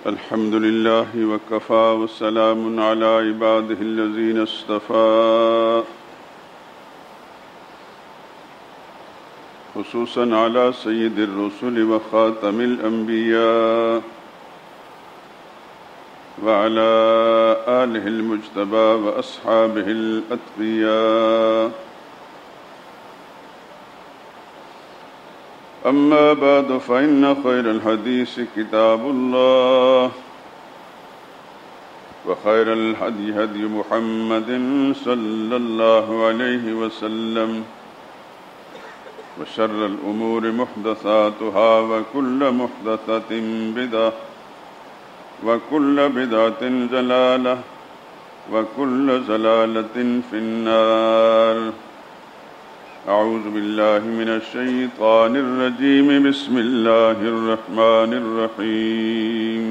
الحمد لله وكفى والسلام على عباده الذين اصطفى خصوصا على سيد الرسل وخاتم الأنبياء وعلى آله المجتبى وأصحابه الأتقياء. أما بعد فإن خير الحديث كتاب الله وخير الهدي هدي محمد صلى الله عليه وسلم وشر الأمور محدثاتها وكل محدثة بدعة وكل بدعة ضلالة وكل ضلالة في النار. أعوذ بالله من الشيطان الرجيم. بسم الله الرحمن الرحيم.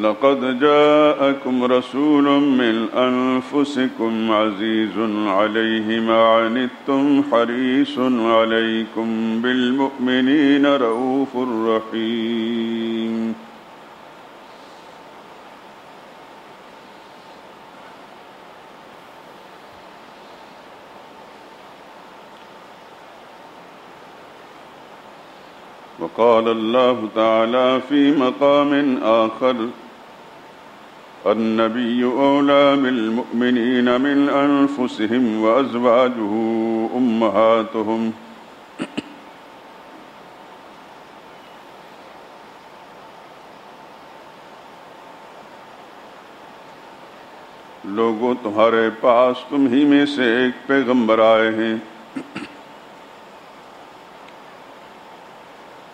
لقد جاءكم رسول من أنفسكم عزيز عليه ما عنتم حريص عليكم بالمؤمنين رؤوف رحيم. وقال الله تعالى في مقام آخر: النبي أولى بالمؤمنين من أنفسهم وأزواجه أمهاتهم. لوگوں، تمہارے پاس تم ہی میں سے ایک پیغمبر آئے ہیں،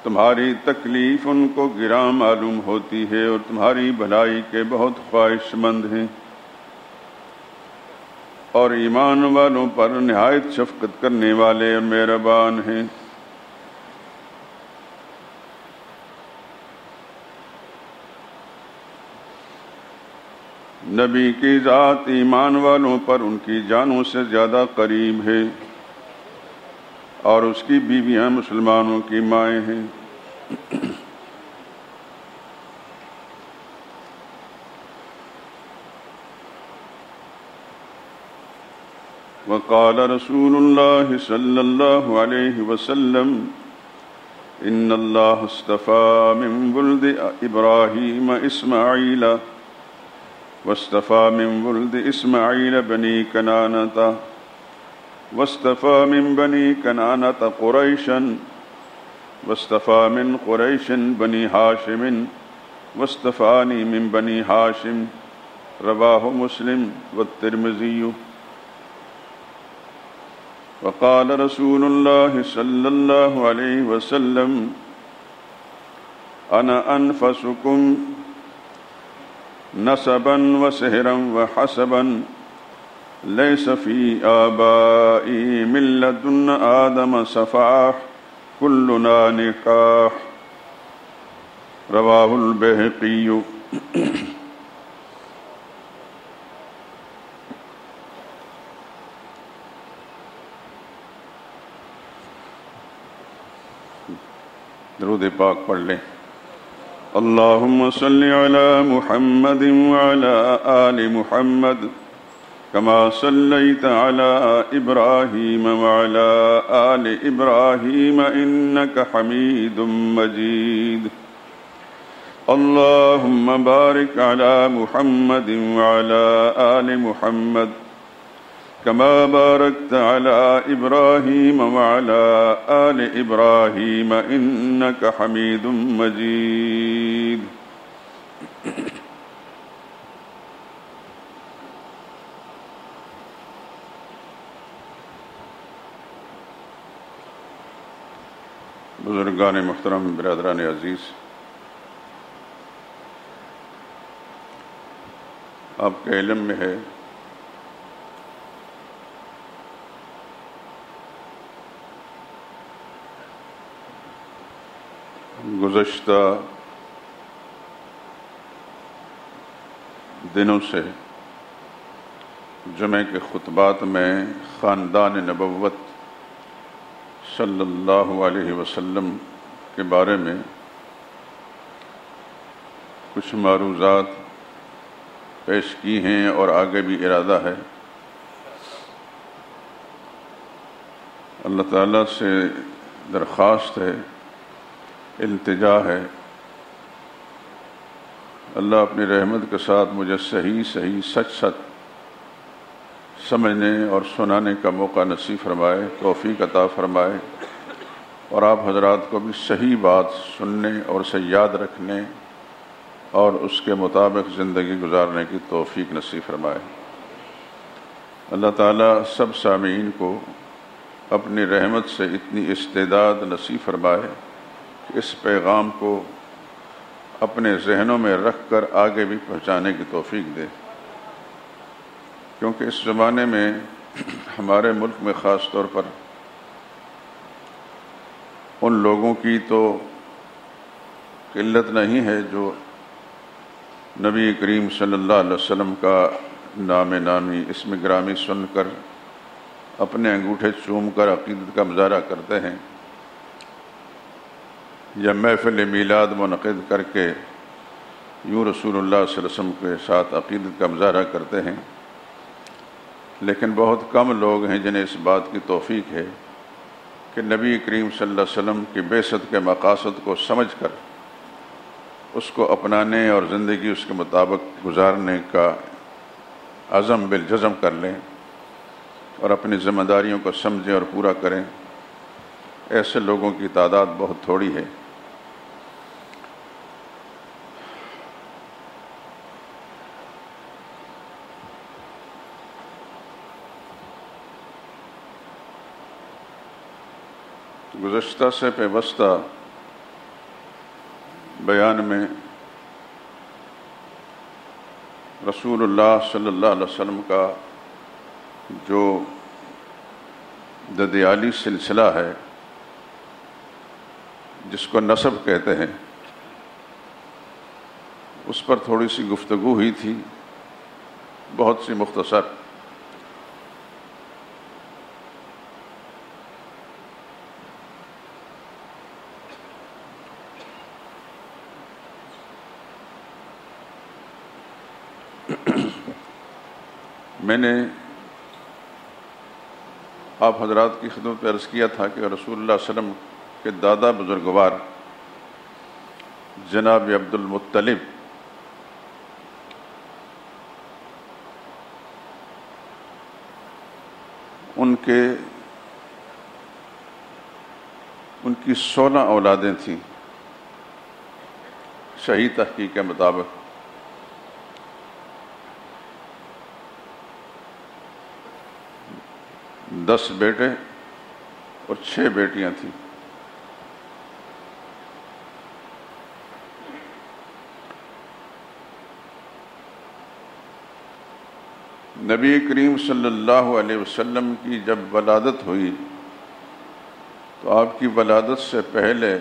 تمہاری تکلیف ان کو گراں معلوم ہوتی ہے اور تمہاری بھلائی کے بہت خواہش مند ہیں، اور ایمان والوں پر نہایت شفقت کرنے والے اور مہربان ہیں۔ نبی کی ذات ایمان والوں پر ان کی جانوں سے زیادہ قریب ہے، اور اس کی بیویاں مسلمانوں کی مائیں ہیں۔ وقال رسول الله صلى الله عليه وسلم: إن الله اصطفى من ولد إبراهيم إسماعيل واصطفى من ولد إسماعيل بني كنانة واصطفى من بني كنانة قريشا واصطفى من قريش بني هاشم واصطفاني من بني هاشم. رواه مسلم والترمذي. وقال رسول الله صلى الله عليه وسلم: أنا أنفسكم نسبا وسهرا وحسبا ليس في آبائي من لدن آدم صفاح كلنا نكاح. رواه البيهقي. درود پاک پڑھ لیں۔ اللهم صل على محمد وعلى آل محمد كما صليت على إبراهيم وعلى آل إبراهيم إنك حميد مجيد. اللهم بارك على محمد وعلى آل محمد كما باركت على إبراهيم وعلى آل إبراهيم إنك حميد مجيد. بزرگان محترم، برادران عزیز، آپ کے علم میں ہے گزشتہ دنوں سے جمعہ کے خطبات میں خاندان نبوت صلی اللہ علیہ وسلم کے بارے میں کچھ معروضات پیش کی ہیں اور آگے بھی ارادہ ہے۔ اللہ تعالیٰ سے درخواست ہے، التجا ہے، اللہ اپنی رحمت کے ساتھ مجھے صحیح سچ سمجھنے اور سنانے کا موقع نصیب فرمائے، توفیق عطا فرمائے، اور آپ حضرات کو بھی صحیح بات سننے اور اسے یاد رکھنے اور اس کے مطابق زندگی گزارنے کی توفیق نصیب فرمائے۔ اللہ تعالیٰ سب سامعین کو اپنی رحمت سے اتنی استعداد نصیب فرمائے کہ اس پیغام کو اپنے ذہنوں میں رکھ کر آگے بھی پہنچانے کی توفیق دے، کیونکہ اس زمانے میں ہمارے ملک میں خاص طور پر ان لوگوں کی تو قلت نہیں ہے جو نبی کریم صلی اللہ علیہ وسلم کا نام نامی اسم گرامی سن کر اپنے انگوٹھے چوم کر عقیدت کا مظاہرہ کرتے ہیں، یا محفل میلاد منعقد کر کے یوں رسول اللہ صلی اللہ علیہ وسلم کے ساتھ عقیدت کا مظاہرہ کرتے ہیں، لیکن بہت کم لوگ ہیں جنہیں اس بات کی توفیق ہے کہ نبی کریم صلی اللہ علیہ وسلم کی بعثت کے مقاصد کو سمجھ کر اس کو اپنانے اور زندگی اس کے مطابق گزارنے کا عزم بالجزم کر لیں اور اپنی ذمہ داریوں کو سمجھیں اور پورا کریں۔ ایسے لوگوں کی تعداد بہت تھوڑی ہے۔ گزشتہ سے پیوستہ بیان میں رسول اللہ صلی اللہ علیہ وسلم کا جو ددیالی سلسلہ ہے، جس کو نسب کہتے ہیں، اس پر تھوڑی سی گفتگو ہوئی تھی، بہت سی مختصر۔ میں نے آپ حضرات کی خدمت میں عرض کیا تھا کہ رسول اللہ صلی اللہ علیہ وسلم کے دادا بزرگوار جناب عبد المطلب ان کی 16 اولادیں تھیں صحیح تحقیق کے مطابق۔ 10 بیٹے اور 6 بیٹیاں تھیں۔ نبی کریم صلی اللہ علیہ وسلم کی جب ولادت ہوئی تو آپ کی ولادت سے پہلے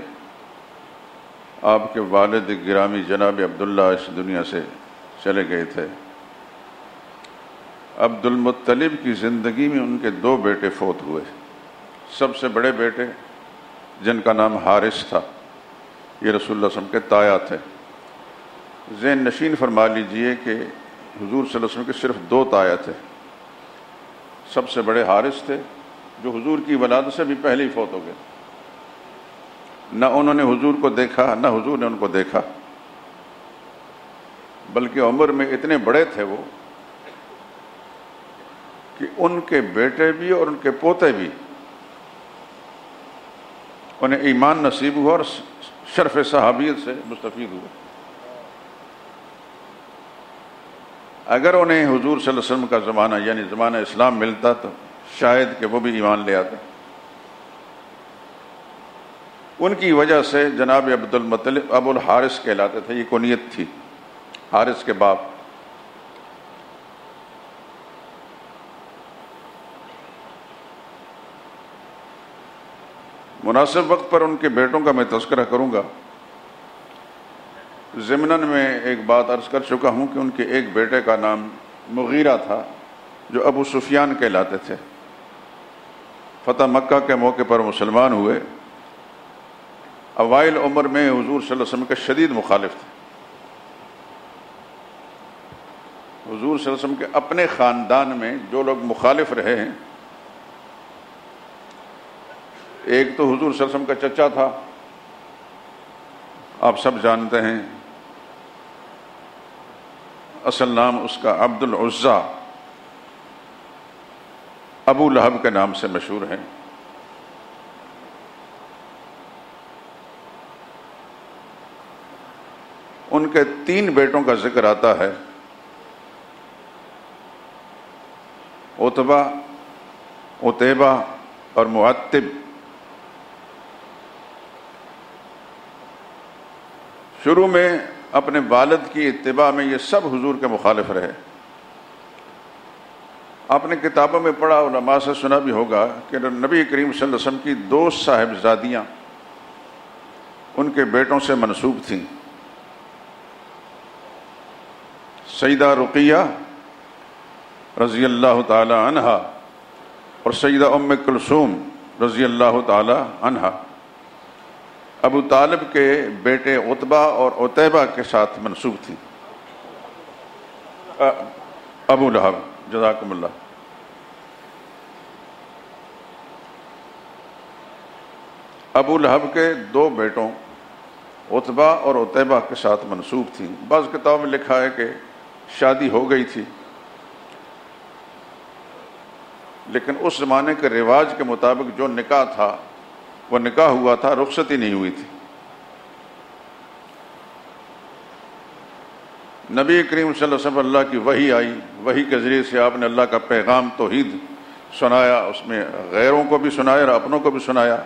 آپ کے والد گرامی جناب عبداللہ اس دنیا سے چلے گئے تھے۔ عبد المطلب کی زندگی میں ان کے 2 بیٹے فوت ہوئے۔ سب سے بڑے بیٹے جن کا نام حارث تھا، یہ رسول اللہ صلی اللہ علیہ وسلم کے تایا تھے۔ ذہن نشین فرما لیجئے کہ حضور صلی اللہ علیہ وسلم کے صرف 2 تایا تھے۔ سب سے بڑے حارث تھے جو حضور کی ولادت سے بھی پہلے ہی فوت ہو گئے، نہ انہوں نے حضور کو دیکھا نہ حضور نے ان کو دیکھا، بلکہ عمر میں اتنے بڑے تھے وہ کہ ان کے بیٹے بھی اور ان کے پوتے بھی انہیں ایمان نصیب ہوا اور شرف صحابیت سے مستفید ہوئے۔ اگر انہیں حضور صلی اللہ علیہ وسلم کا زمانہ یعنی زمانہ اسلام ملتا تو شاید کہ وہ بھی ایمان لے آتے۔ ان کی وجہ سے جناب عبد المطلب ابو الحارث کہلاتے تھے، یہ کنیت تھی حارث کے باپ۔ مناسب وقت پر ان کے بیٹوں کا میں تذکرہ کروں گا۔ ضمناً میں ایک بات عرض کر چکا ہوں کہ ان کے ایک بیٹے کا نام مغیرہ تھا جو ابو سفیان کہلاتے تھے۔ فتح مکہ کے موقع پر مسلمان ہوئے اوائل عمر میں حضور صلی اللہ علیہ وسلم کے شدید مخالف تھے. حضور صلی اللہ علیہ وسلم کے اپنے خاندان میں جو لوگ مخالف رہے ہیں، ایک تو حضور صلی اللہ علیہ وسلم کا چچا تھا، آپ سب جانتے ہیں، اصل نام اس کا عبد العزیٰ ابو لہب کے نام سے مشہور ہے. ان کے 3 بیٹوں کا ذکر آتا ہے، عتبہ، عتیبہ اور معتب. شروع میں اپنے والد کی اتباع میں یہ سب حضور کے مخالف رہے. آپ نے کتابوں میں پڑھا، علماء سے سنا بھی ہوگا کہ نبی کریم صلی اللہ علیہ وسلم کی 2 صاحبزادیاں ان کے بیٹوں سے منسوب تھیں، سیدہ رقیہ رضی اللہ تعالی عنہا اور سیدہ ام کلثوم رضی اللہ تعالی عنہا. ابو طالب کے بیٹے عتبہ اور عتیبہ کے ساتھ منسوب تھیں. ابو لہب، جزاکم اللہ. ابو لہب کے 2 بیٹوں عتبہ اور عتیبہ کے ساتھ منسوب تھیں. بعض کتابوں میں لکھا ہے کہ شادی ہو گئی تھی، لیکن اس زمانے کے رواج کے مطابق جو نکاح تھا وہ نکاح ہوا تھا، رخصتی نہیں ہوئی تھی. نبی کریم صلی اللہ علیہ وسلم اللہ کی وحی آئی، وحی کے ذریعے سے آپ نے اللہ کا پیغام توحید سنایا، اس میں غیروں کو بھی سنایا اور اپنوں کو بھی سنایا.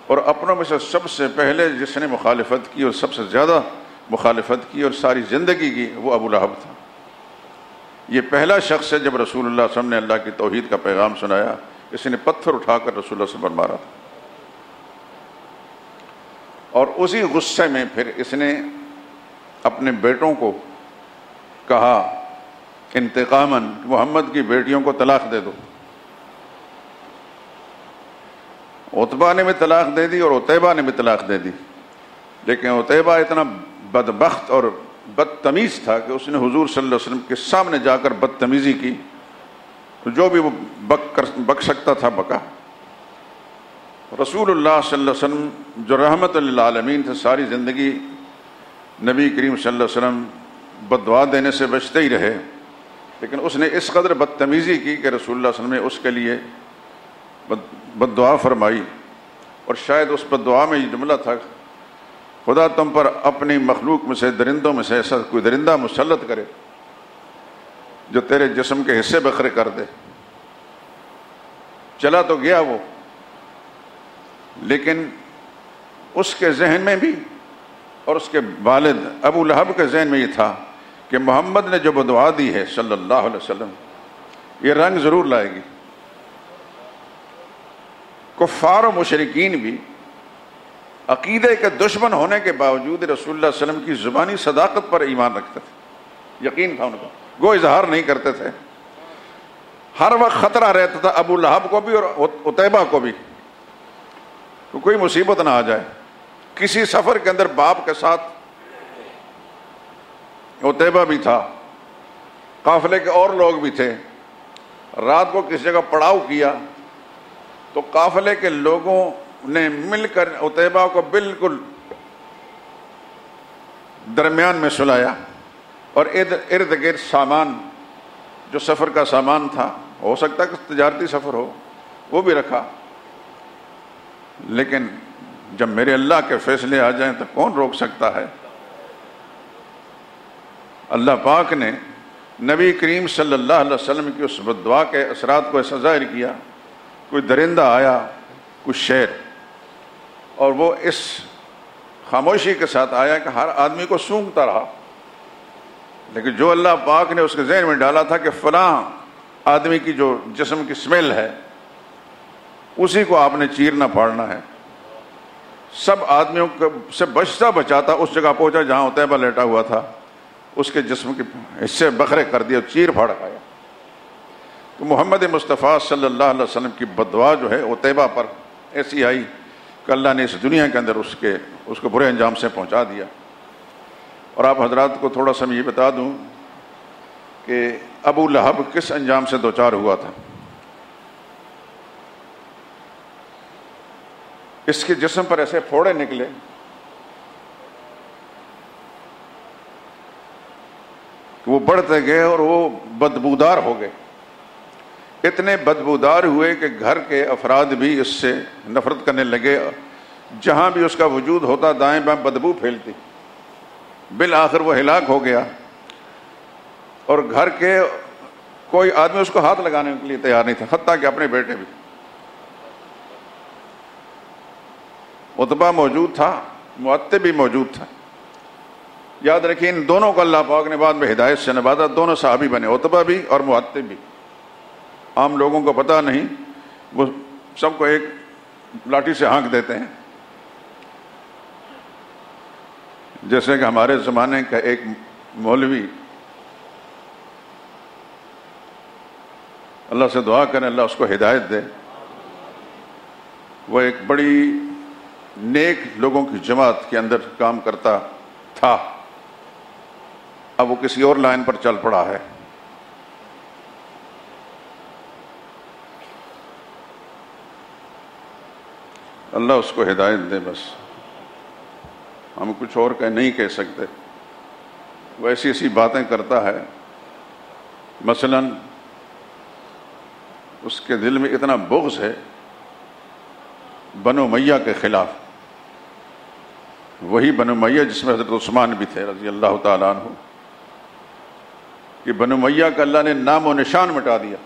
اور اپنوں میں سے سب سے پہلے جس نے مخالفت کی اور سب سے زیادہ مخالفت کی اور ساری زندگی کی وہ ابو لہب تھا. یہ پہلا شخص ہے جب رسول اللہ صلی اللہ علیہ وسلم نے اللہ کی توحید کا پیغام سنایا، اس نے پتھر اٹھا کر رسول اللہ صلی اللہ علیہ وسلم پر مارا تھا. اور اسی غصے میں پھر اس نے اپنے بیٹوں کو کہا انتقاماً محمد کی بیٹیوں کو طلاق دے دو. عتبہ نے بھی طلاق دے دی اور عتیبہ نے بھی طلاق دے دی، لیکن عتیبہ اتنا بدبخت اور بدتمیز تھا کہ اس نے حضور صلی اللہ علیہ وسلم کے سامنے جا کر بدتمیزی کی، جو بھی وہ بک سکتا تھا بکا. رسول اللہ صلی اللہ علیہ وسلم جو رحمت للعالمین تھے، ساری زندگی نبی کریم صلی اللہ علیہ وسلم بددعا دینے سے بچتے ہی رہے، لیکن اس نے اس قدر بدتمیزی کی کہ رسول اللہ صلی اللہ علیہ وسلم نے اس کے لیے بددعا فرمائی. اور شاید اس بددعا میں یہ جملہ تھا، خدا تم پر اپنی مخلوق میں سے، درندوں میں سے ایسا کوئی درندہ مسلط کرے جو تیرے جسم کے حصے بکھرے کر دے. چلا تو گیا وہ، لیکن اس کے ذہن میں بھی اور اس کے والد ابو لہب کے ذہن میں یہ تھا کہ محمد نے جو بددعا دی ہے صلی اللہ علیہ وسلم، یہ رنگ ضرور لائے گی. کفار و مشرکین بھی عقیدے کے دشمن ہونے کے باوجود رسول اللہ صلی اللہ علیہ وسلم کی زبانی صداقت پر ایمان رکھتے تھے، یقین تھا ان کا، گو اظہار نہیں کرتے تھے. ہر وقت خطرہ رہتا تھا ابو لہب کو بھی اور عتیبہ کو بھی کہ کوئی مصیبت نہ آ جائے. کسی سفر کے اندر باپ کے ساتھ عتیبہ بھی تھا، قافلے کے اور لوگ بھی تھے. رات کو کس جگہ پڑاؤ کیا تو قافلے کے لوگوں نے مل کر عتیبہ کو بالکل درمیان میں سلایا اور ارد گرد سامان جو سفر کا سامان تھا، ہو سکتا ہے کہ تجارتی سفر ہو، وہ بھی رکھا. لیکن جب میرے اللہ کے فیصلے آ جائیں تو کون روک سکتا ہے. اللہ پاک نے نبی کریم صلی اللہ علیہ وسلم کی اس بددعا کے اثرات کو ایسا ظاہر کیا، کوئی درندہ آیا، کوئی شیر، اور وہ اس خاموشی کے ساتھ آیا کہ ہر آدمی کو سونگتا رہا. لیکن جو اللہ پاک نے اس کے ذہن میں ڈالا تھا کہ فلاں آدمی کی جو جسم کی سمیل ہے اسی کو آپ نے چیرنا پھاڑنا ہے. سب آدمیوں سے بچتا بچاتا اس جگہ پہنچا جہاں عتیبہ لیٹا ہوا تھا، اس کے جسم کے حصے بکھرے کر دیا، چیر پھاڑ کھایا. تو محمد مصطفیٰ صلی اللہ علیہ وسلم کی بددعا جو ہے عتیبہ پر ایسی آئی کہ اللہ نے اس دنیا کے اندر اس کو برے انجام سے پہنچا دیا۔ اور آپ حضرات کو تھوڑا سا میں یہ بتا دوں کہ ابو لہب کس انجام سے دوچار ہوا تھا۔ اس کے جسم پر ایسے پھوڑے نکلے کہ وہ بڑھتے گئے اور وہ بدبودار ہو گئے، اتنے بدبودار ہوئے کہ گھر کے افراد بھی اس سے نفرت کرنے لگے، جہاں بھی اس کا وجود ہوتا دائیں بائیں بدبو پھیلتی، بالآخر وہ ہلاک ہو گیا، اور گھر کے کوئی آدمی اس کو ہاتھ لگانے کے لیے تیار نہیں تھا، حتیٰ کہ اپنے بیٹے بھی۔ عتبہ موجود تھا، معتب بھی موجود تھا۔ یاد رکھیں ان دونوں کو اللہ پاک نے بعد میں ہدایت سے نوازا، دونوں صحابی بنے، عتبہ بھی اور معتب بھی۔ عام لوگوں کو پتہ نہیں، وہ سب کو ایک لاٹھی سے ہانک دیتے ہیں، جیسے کہ ہمارے زمانے کا ایک مولوی، اللہ سے دعا کریں اللہ اس کو ہدایت دے، وہ ایک بڑی نیک لوگوں کی جماعت کے اندر کام کرتا تھا، اب وہ کسی اور لائن پر چل پڑا ہے۔ اللہ اس کو ہدایت دے، بس ہم کچھ اور نہیں کہہ سکتے۔ وہ ایسی ایسی باتیں کرتا ہے، مثلا اس کے دل میں اتنا بغض ہے بنو امیہ کے خلاف، وہی بنو امیہ جس میں حضرت عثمان بھی تھے رضی اللہ تعالیٰ عنہ، کہ بنو امیہ کا اللہ نے نام و نشان مٹا دیا۔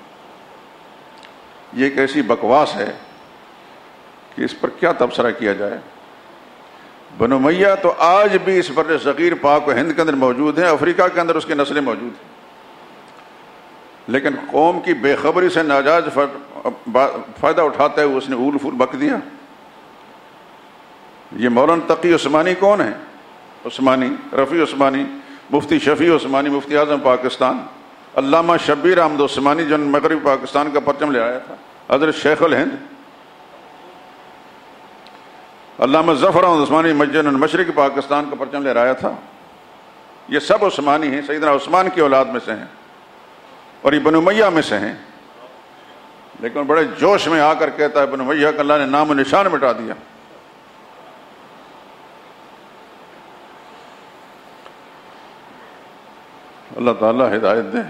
یہ ایک ایسی بکواس ہے کہ اس پر کیا تبصرہ کیا جائے۔ بنو امیہ تو آج بھی اس بر صغیر پاک و ہند کے اندر موجود ہیں، افریقہ کے اندر اس کی نسلیں موجود ہیں، لیکن قوم کی بے خبری سے ناجائز فائدہ اٹھاتے ہوئے اس نے اول پھول بک دیا۔ یہ مولانا تقی عثمانی کون ہے؟ عثمانی، رفیع عثمانی، مفتی شفیع عثمانی، مفتی اعظم پاکستان، علامہ شبیر احمد عثمانی جو مغربی پاکستان کا پرچم لے آیا تھا، حضرت شیخ الہند، علامہ ظفر احمد عثمانی مسجد المشرق پاکستان کا پرچم لے آیا تھا۔ یہ سب عثمانی ہیں، سیدنا عثمان کی اولاد میں سے ہیں، اور یہ بنو امیہ میں سے ہیں، لیکن بڑے جوش میں آ کر کہتا ہے بنو امیہ کا اللہ نے نام و نشان مٹا دیا۔ اللہ تعالیٰ ہدایت دے۔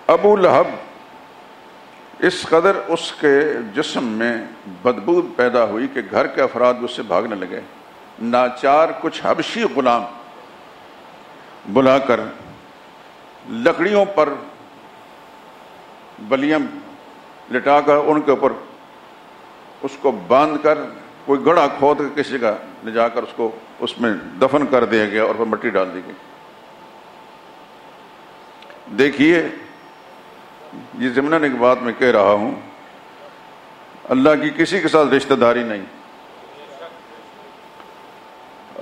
ابو لہب اس قدر اس کے جسم میں بدبو پیدا ہوئی کہ گھر کے افراد اس سے بھاگنے لگے۔ ناچار کچھ حبشی غلام بلا کر لکڑیوں پر بلیم لٹا کر ان کے اوپر اس کو باندھ کر کوئی گڑھا کھود کر کسی جگہ لے جا کر اس کو اس میں دفن کر دیا گیا اور پھر مٹی ڈال دی گئی۔ دیکھیے یہ ضمناً ایک بات میں کہہ رہا ہوں، اللہ کی کسی کے ساتھ رشتہ داری نہیں،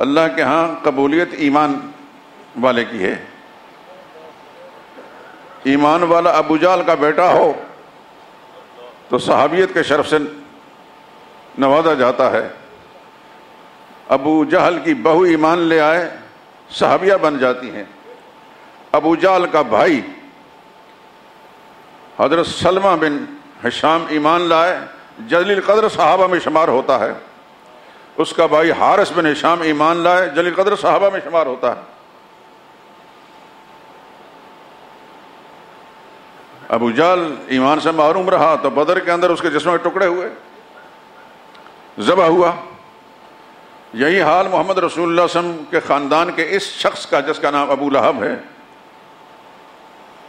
اللہ کے ہاں قبولیت ایمان والے کی ہے۔ ایمان والا ابو جہل کا بیٹا ہو تو صحابیت کے شرف سے نوازا جاتا ہے، ابو جہل کی بہو ایمان لے آئے صحابیہ بن جاتی ہیں، ابو جہل کا بھائی حضرت سلمہ بن ہشام ایمان لائے، جلیل قدر صحابہ میں شمار ہوتا ہے، اس کا بھائی حارث بن ہشام ایمان لائے، جلیل قدر صحابہ میں شمار ہوتا ہے۔ ابو جہل ایمان سے محروم رہا تو بدر کے اندر اس کے جسم کے ٹکڑے ہوئے، ذبح ہوا۔ یہی حال محمد رسول اللہ صلی اللہ علیہ وسلم کے خاندان کے اس شخص کا جس کا نام ابو لہب ہے۔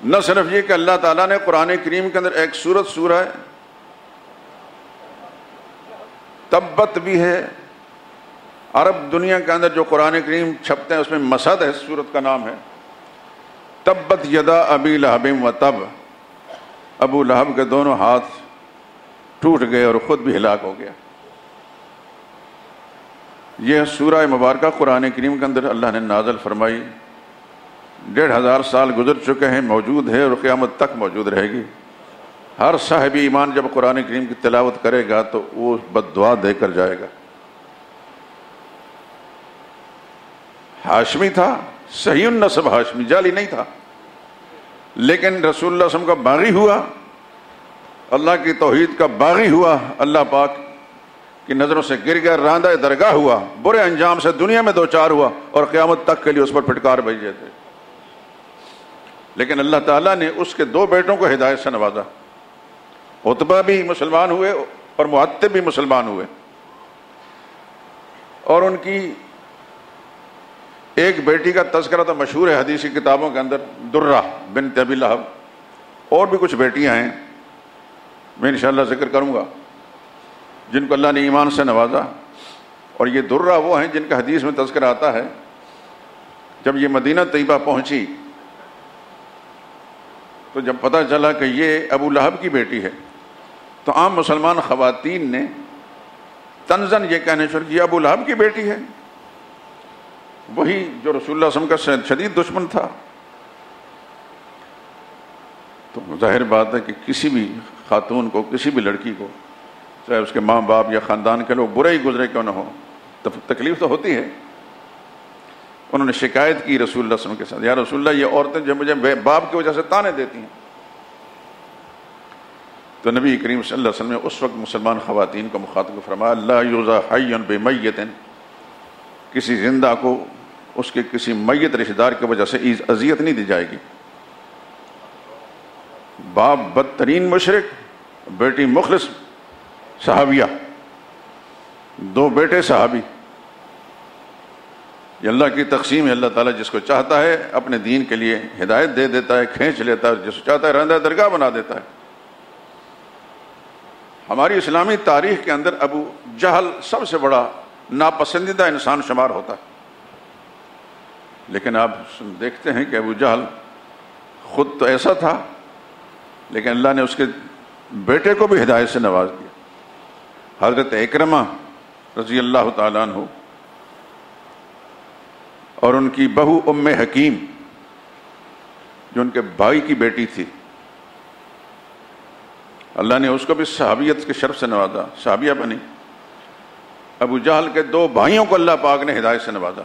نہ صرف یہ کہ اللہ تعالیٰ نے قرآن کریم کے اندر ایک سورہ تبت بھی ہے، عرب دنیا کے اندر جو قرآن کریم چھپتے ہیں اس میں مسد ہے، سورت کا نام ہے تبت یدا ابی لہب و تب، ابو لہب کے دونوں ہاتھ ٹوٹ گئے اور خود بھی ہلاک ہو گیا۔ یہ سورہ مبارکہ قرآن کریم کے اندر اللہ نے نازل فرمائی، 1500 سال گزر چکے ہیں، موجود ہے اور قیامت تک موجود رہے گی۔ ہر صاحب ایمان جب قرآن کریم کی تلاوت کرے گا تو وہ بد دعا دے کر جائے گا۔ ہاشمی تھا، صحیح النسب ہاشمی، جعلی نہیں تھا، لیکن رسول اللہ صلی اللہ علیہ وسلم کا باغی ہوا، اللہ کی توحید کا باغی ہوا، اللہ پاک کی نظروں سے گر گیا، راندہ درگاہ ہوا، برے انجام سے دنیا میں دوچار ہوا اور قیامت تک کے لیے اس پر پھٹکار بھیجے تھے۔ لیکن اللہ تعالیٰ نے اس کے 2 بیٹوں کو ہدایت سے نوازا، عتبہ بھی مسلمان ہوئے اور معتب بھی مسلمان ہوئے، اور ان کی ایک بیٹی کا تذکرہ تو مشہور ہے حدیثی کتابوں کے اندر، درہ بنت ابی لہب، اور بھی کچھ بیٹیاں ہیں میں انشاءاللہ ذکر کروں گا جن کو اللہ نے ایمان سے نوازا۔ اور یہ درہ وہ ہیں جن کا حدیث میں تذکرہ آتا ہے، جب یہ مدینہ طیبہ پہنچی تو جب پتہ چلا کہ یہ ابو لہب کی بیٹی ہے تو عام مسلمان خواتین نے طنزاً یہ کہنے شروع کیا ابو لہب کی بیٹی ہے، وہی جو رسول اللہ صلی اللہ علیہ وسلم کا شدید دشمن تھا۔ تو ظاہر بات ہے کہ کسی بھی خاتون کو، کسی بھی لڑکی کو، چاہے اس کے ماں باپ یا خاندان کے لوگ برے ہی گزرے کیوں نہ ہو، تکلیف تو ہوتی ہے۔ انہوں نے شکایت کی رسول اللہ صلی اللہ علیہ وسلم کے ساتھ، یا رسول اللہ یہ عورتیں جو مجھے باپ کی وجہ سے تانے دیتی ہیں۔ تو نبی کریم صلی اللہ علیہ وسلم نے اس وقت مسلمان خواتین کو مخاطب فرمایا، لا یوزا حی بمیت، کسی زندہ کو اس کے کسی میت رشتہ دار کی وجہ سے اذیت نہیں دی جائے گی۔ باپ بدترین مشرک، بیٹی مخلص صحابیہ، 2 بیٹے صحابی۔ یہ اللہ کی تقسیم ہے، اللہ تعالیٰ جس کو چاہتا ہے اپنے دین کے لیے ہدایت دے دیتا ہے، کھینچ لیتا ہے، جس کو چاہتا ہے راندہ درگاہ بنا دیتا ہے۔ ہماری اسلامی تاریخ کے اندر ابو جہل سب سے بڑا ناپسندیدہ انسان شمار ہوتا ہے، لیکن آپ دیکھتے ہیں کہ ابو جہل خود تو ایسا تھا، لیکن اللہ نے اس کے بیٹے کو بھی ہدایت سے نواز دیا۔ حضرت اکرمہ رضی اللہ تعالیٰ عنہ اور ان کی بہو ام حکیم جو ان کے بھائی کی بیٹی تھی، اللہ نے اس کو بھی صحابیت کے شرف سے نوازا، صحابیہ بنی۔ ابو جہل کے 2 بھائیوں کو اللہ پاک نے ہدایت سے نوازا،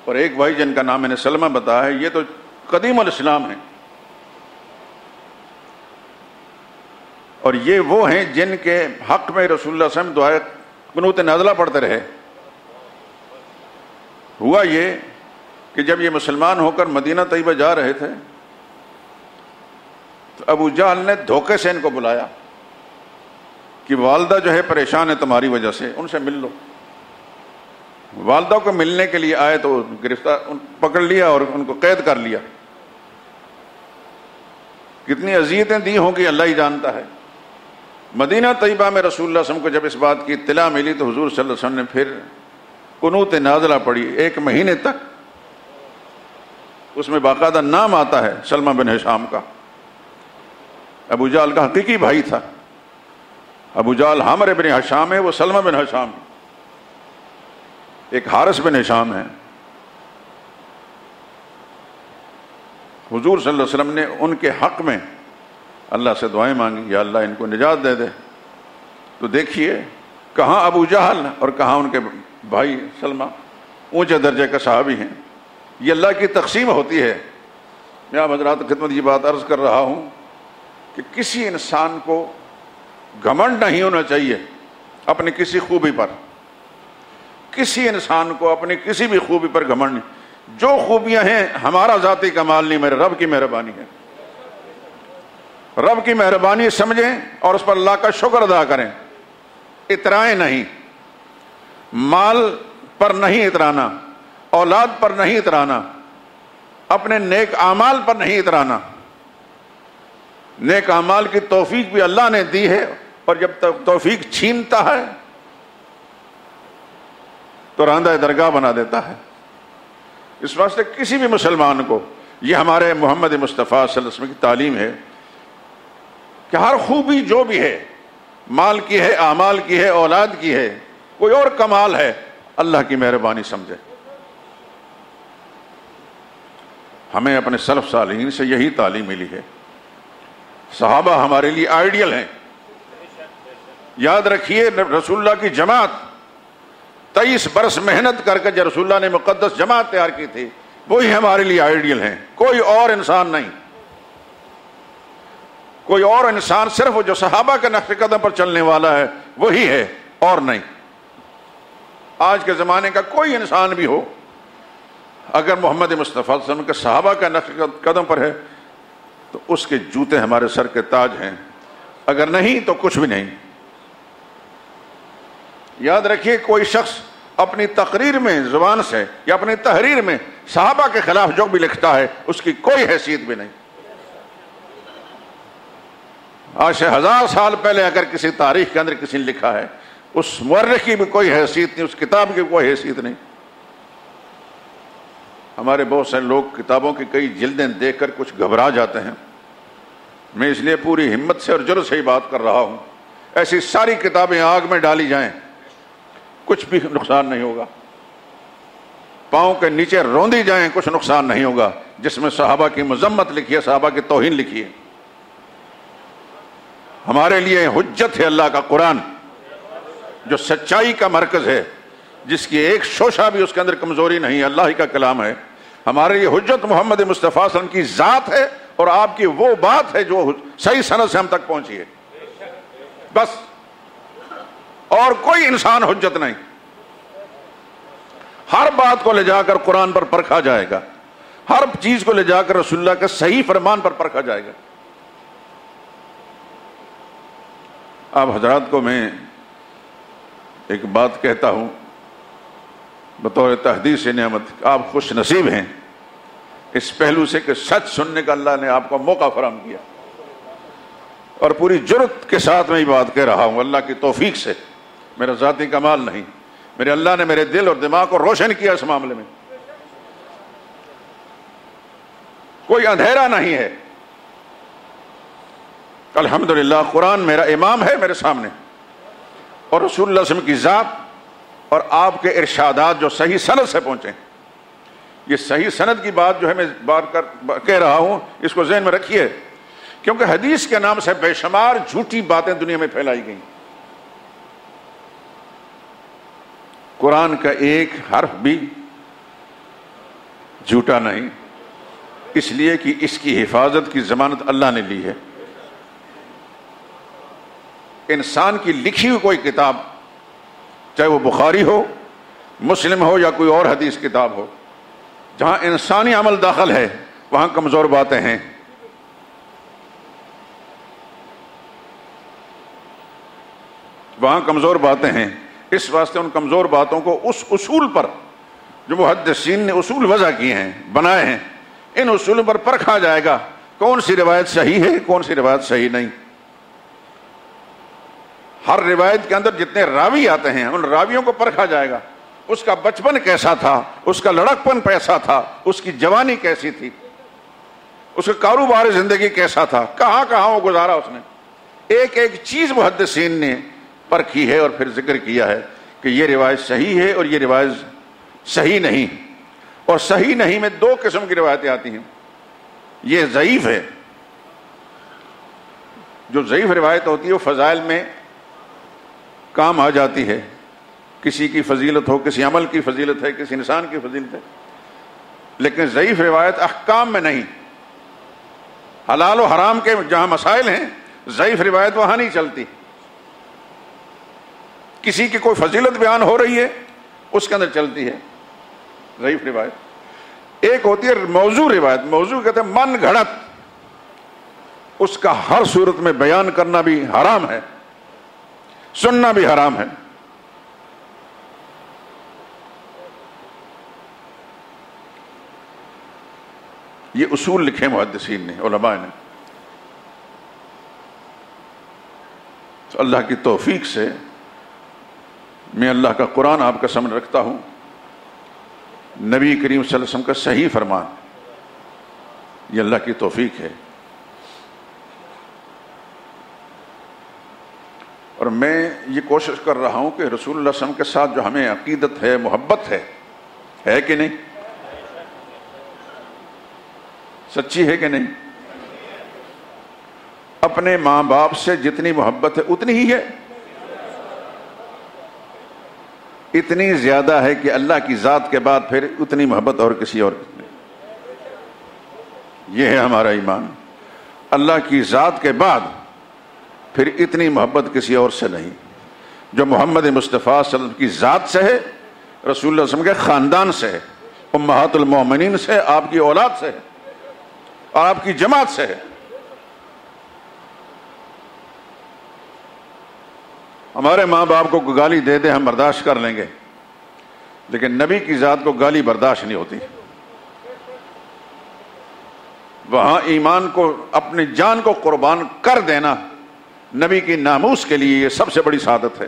اور ایک بھائی جن کا نام میں نے سلمہ بتایا ہے، یہ تو قدیم الاسلام ہے، اور یہ وہ ہیں جن کے حق میں رسول اللہ صلی اللہ علیہ وسلم دعائے قنوت نازلہ پڑھتے رہے۔ ہوا یہ کہ جب یہ مسلمان ہو کر مدینہ طیبہ جا رہے تھے تو ابو جہل نے دھوکے سے ان کو بلایا کہ والدہ جو ہے پریشان ہے تمہاری وجہ سے، ان سے مل لو۔ والدہ کو ملنے کے لیے آئے تو گرفتار پکڑ لیا اور ان کو قید کر لیا۔ کتنی اذیتیں دی ہوں گی اللہ ہی جانتا ہے۔ مدینہ طیبہ میں رسول اللہ صلی اللہ علیہ وسلم کو جب اس بات کی اطلاع ملی تو حضور صلی اللہ علیہ وسلم نے پھر قنوت نازلہ پڑھی 1 مہینے تک۔ اس میں باقاعدہ نام آتا ہے سلمہ بن ہشام کا، ابو جہل کا حقیقی بھائی تھا۔ ابو جہل عامر بن ہشام ہے، وہ سلمہ بن ہشام ہے، ایک حارث بن ہشام ہے۔ حضور صلی اللہ علیہ وسلم نے ان کے حق میں اللہ سے دعائیں مانگی، یا اللہ ان کو نجات دے دے۔ تو دیکھیے کہاں ابو جہل اور کہاں ان کے بھائی سلمہ اونچے درجے کا صحابی ہیں۔ یہ اللہ کی تقسیم ہوتی ہے۔ میں آپ حضرات خدمت یہ بات عرض کر رہا ہوں کہ کسی انسان کو گھمنڈ نہیں ہونا چاہیے اپنی کسی خوبی پر، کسی انسان کو اپنی کسی بھی خوبی پر گھمنڈ نہیں۔ جو خوبیاں ہیں ہمارا ذاتی کمال نہیں، میرے رب کی مہربانی ہے۔ رب کی مہربانی سمجھیں اور اس پر اللہ کا شکر ادا کریں، اترائیں نہیں، مال پر نہیں اترانا، اولاد پر نہیں اترانا، اپنے نیک اعمال پر نہیں اترانا۔ نیک اعمال کی توفیق بھی اللہ نے دی ہے، اور جب توفیق چھینتا ہے تو راندہ درگاہ بنا دیتا ہے۔ اس واسطے کسی بھی مسلمان کو، یہ ہمارے محمد مصطفیٰ صلی اللہ علیہ وسلم کی تعلیم ہے کہ ہر خوبی جو بھی ہے، مال کی ہے، اعمال کی ہے، اولاد کی ہے، کوئی اور کمال ہے، اللہ کی مہربانی سمجھے۔ ہمیں اپنے سلف صالحین سے یہی تعلیم ملی ہے۔ صحابہ ہمارے لیے آئیڈیل ہیں۔ یاد رکھیے رسول اللہ کی جماعت 23 برس محنت کر کے جو رسول اللہ نے مقدس جماعت تیار کی تھی، وہی ہمارے لیے آئیڈیل ہیں، کوئی اور انسان نہیں۔ کوئی اور انسان صرف جو صحابہ کے نقش قدم پر چلنے والا ہے وہی ہے، اور نہیں۔ آج کے زمانے کا کوئی انسان بھی ہو، اگر محمد مصطفیٰ صلی اللہ علیہ وسلم کے صحابہ کا نقش قدم پر ہے تو اس کے جوتے ہمارے سر کے تاج ہیں، اگر نہیں تو کچھ بھی نہیں۔ یاد رکھیے کوئی شخص اپنی تقریر میں زبان سے یا اپنی تحریر میں صحابہ کے خلاف جو بھی لکھتا ہے اس کی کوئی حیثیت بھی نہیں۔ آج سے 1000 سال پہلے اگر کسی تاریخ کے اندر کسی نے لکھا ہے، اس مورخ کی بھی کوئی حیثیت نہیں، اس کتاب کی کوئی حیثیت نہیں۔ ہمارے بہت سے لوگ کتابوں کی کئی جلدیں دیکھ کر کچھ گھبرا جاتے ہیں۔ میں اس لیے پوری ہمت سے اور جرأت سے ہی بات کر رہا ہوں، ایسی ساری کتابیں آگ میں ڈالی جائیں، کچھ بھی نقصان نہیں ہوگا۔ پاؤں کے نیچے روندی جائیں، کچھ نقصان نہیں ہوگا۔ جس میں صحابہ کی مذمت لکھی ہے، صحابہ کی توہین لکھی ہے۔ ہمارے لیے حجت ہے اللہ کا قرآن، جو سچائی کا مرکز ہے، جس کی ایک شوشہ بھی اس کے اندر کمزوری نہیں ہے، اللہ ہی کا کلام ہے۔ ہمارے لیے حجت محمد مصطفیٰ صلی اللہ علیہ وسلم کی ذات ہے، اور آپ کی وہ بات ہے جو صحیح سند سے ہم تک پہنچی ہے، بس، اور کوئی انسان حجت نہیں۔ ہر بات کو لے جا کر قرآن پر پرکھا جائے گا، ہر چیز کو لے جا کر رسول اللہ کے صحیح فرمان پر پرکھا جائے گا۔ آپ حضرات کو میں ایک بات کہتا ہوں بطور تحدیث نعمت، آپ خوش نصیب ہیں اس پہلو سے کہ سچ سننے کا اللہ نے آپ کو موقع فراہم کیا، اور پوری جرأت کے ساتھ میں یہ بات کہہ رہا ہوں، اللہ کی توفیق سے، میرا ذاتی کمال نہیں، میرے اللہ نے میرے دل اور دماغ کو روشن کیا اس معاملے میں۔ کوئی اندھیرا نہیں ہے۔ الحمدللہ قرآن میرا امام ہے میرے سامنے، اور رسول اللہ صلی اللہ علیہ وسلم کی ذات اور آپ کے ارشادات جو صحیح سند سے پہنچے۔ یہ صحیح سند کی بات جو ہے میں بار کہہ رہا ہوں، اس کو ذہن میں رکھیے، کیونکہ حدیث کے نام سے بے شمار جھوٹی باتیں دنیا میں پھیلائی گئیں۔ قرآن کا ایک حرف بھی جھوٹا نہیں، اس لیے کہ اس کی حفاظت کی ضمانت اللہ نے لی ہے۔ انسان کی لکھی ہوئی کوئی کتاب، چاہے وہ بخاری ہو، مسلم ہو، یا کوئی اور حدیث کتاب ہو، جہاں انسانی عمل داخل ہے وہاں کمزور باتیں ہیں۔ وہاں کمزور باتیں ہیں، اس واسطے ان کمزور باتوں کو اس اصول پر جو محدثین نے اصول وضع کیے ہیں، بنائے ہیں، ان اصولوں پر پرکھا جائے گا کون سی روایت صحیح ہے، کون سی روایت صحیح نہیں۔ ہر روایت کے اندر جتنے راوی آتے ہیں ان راویوں کو پرکھا جائے گا، اس کا بچپن کیسا تھا، اس کا لڑکپن کیسا تھا، اس کی جوانی کیسی تھی، اس کا کاروبار زندگی کیسا تھا، کہاں کہاں وہ گزارا اس نے۔ ایک ایک چیز محدثین نے پرکھی ہے اور پھر ذکر کیا ہے کہ یہ روایت صحیح ہے اور یہ روایت صحیح نہیں۔ اور صحیح نہیں میں 2 قسم کی روایتیں آتی ہیں۔ یہ ضعیف ہے، جو ضعیف روایت ہوتی ہے وہ فضائل میں کام آ جاتی ہے، کسی کی فضیلت ہو، کسی عمل کی فضیلت ہے، کسی انسان کی فضیلت ہے، لیکن ضعیف روایت احکام میں نہیں۔ حلال و حرام کے جہاں مسائل ہیں ضعیف روایت وہاں نہیں چلتی۔ کسی کی کوئی فضیلت بیان ہو رہی ہے اس کے اندر چلتی ہے ضعیف روایت۔ ایک ہوتی ہے موضوع روایت، موضوع کہتے ہیں من گھڑت، اس کا ہر صورت میں بیان کرنا بھی حرام ہے، سننا بھی حرام ہے۔ یہ اصول لکھے محدثین نے، علماء نے۔ تو اللہ کی توفیق سے میں اللہ کا قرآن آپ کا سامنے رکھتا ہوں، نبی کریم صلی اللہ علیہ وسلم کا صحیح فرمان، یہ اللہ کی توفیق ہے۔ اور میں یہ کوشش کر رہا ہوں کہ رسول اللہ صلی اللہ علیہ وسلم کے ساتھ جو ہمیں عقیدت ہے، محبت ہے کہ نہیں؟ سچی ہے کہ نہیں؟ اپنے ماں باپ سے جتنی محبت ہے اتنی ہی ہے، اتنی زیادہ ہے کہ اللہ کی ذات کے بعد پھر اتنی محبت اور کسی اور کی نہیں۔ یہ ہے ہمارا ایمان، اللہ کی ذات کے بعد پھر اتنی محبت کسی اور سے نہیں، جو محمد مصطفیٰ صلی اللہ علیہ وسلم کی ذات سے ہے، رسول اللہ صلی اللہ علیہ وسلم کے خاندان سے ہے، امہات المومنین سے، آپ کی اولاد سے ہے اور آپ کی جماعت سے ہے۔ ہمارے ماں باپ کو گالی دے دے ہم برداشت کر لیں گے، لیکن نبی کی ذات کو گالی برداشت نہیں ہوتی۔ وہاں ایمان کو، اپنی جان کو قربان کر دینا نبی کی ناموس کے لیے، یہ سب سے بڑی سعادت ہے۔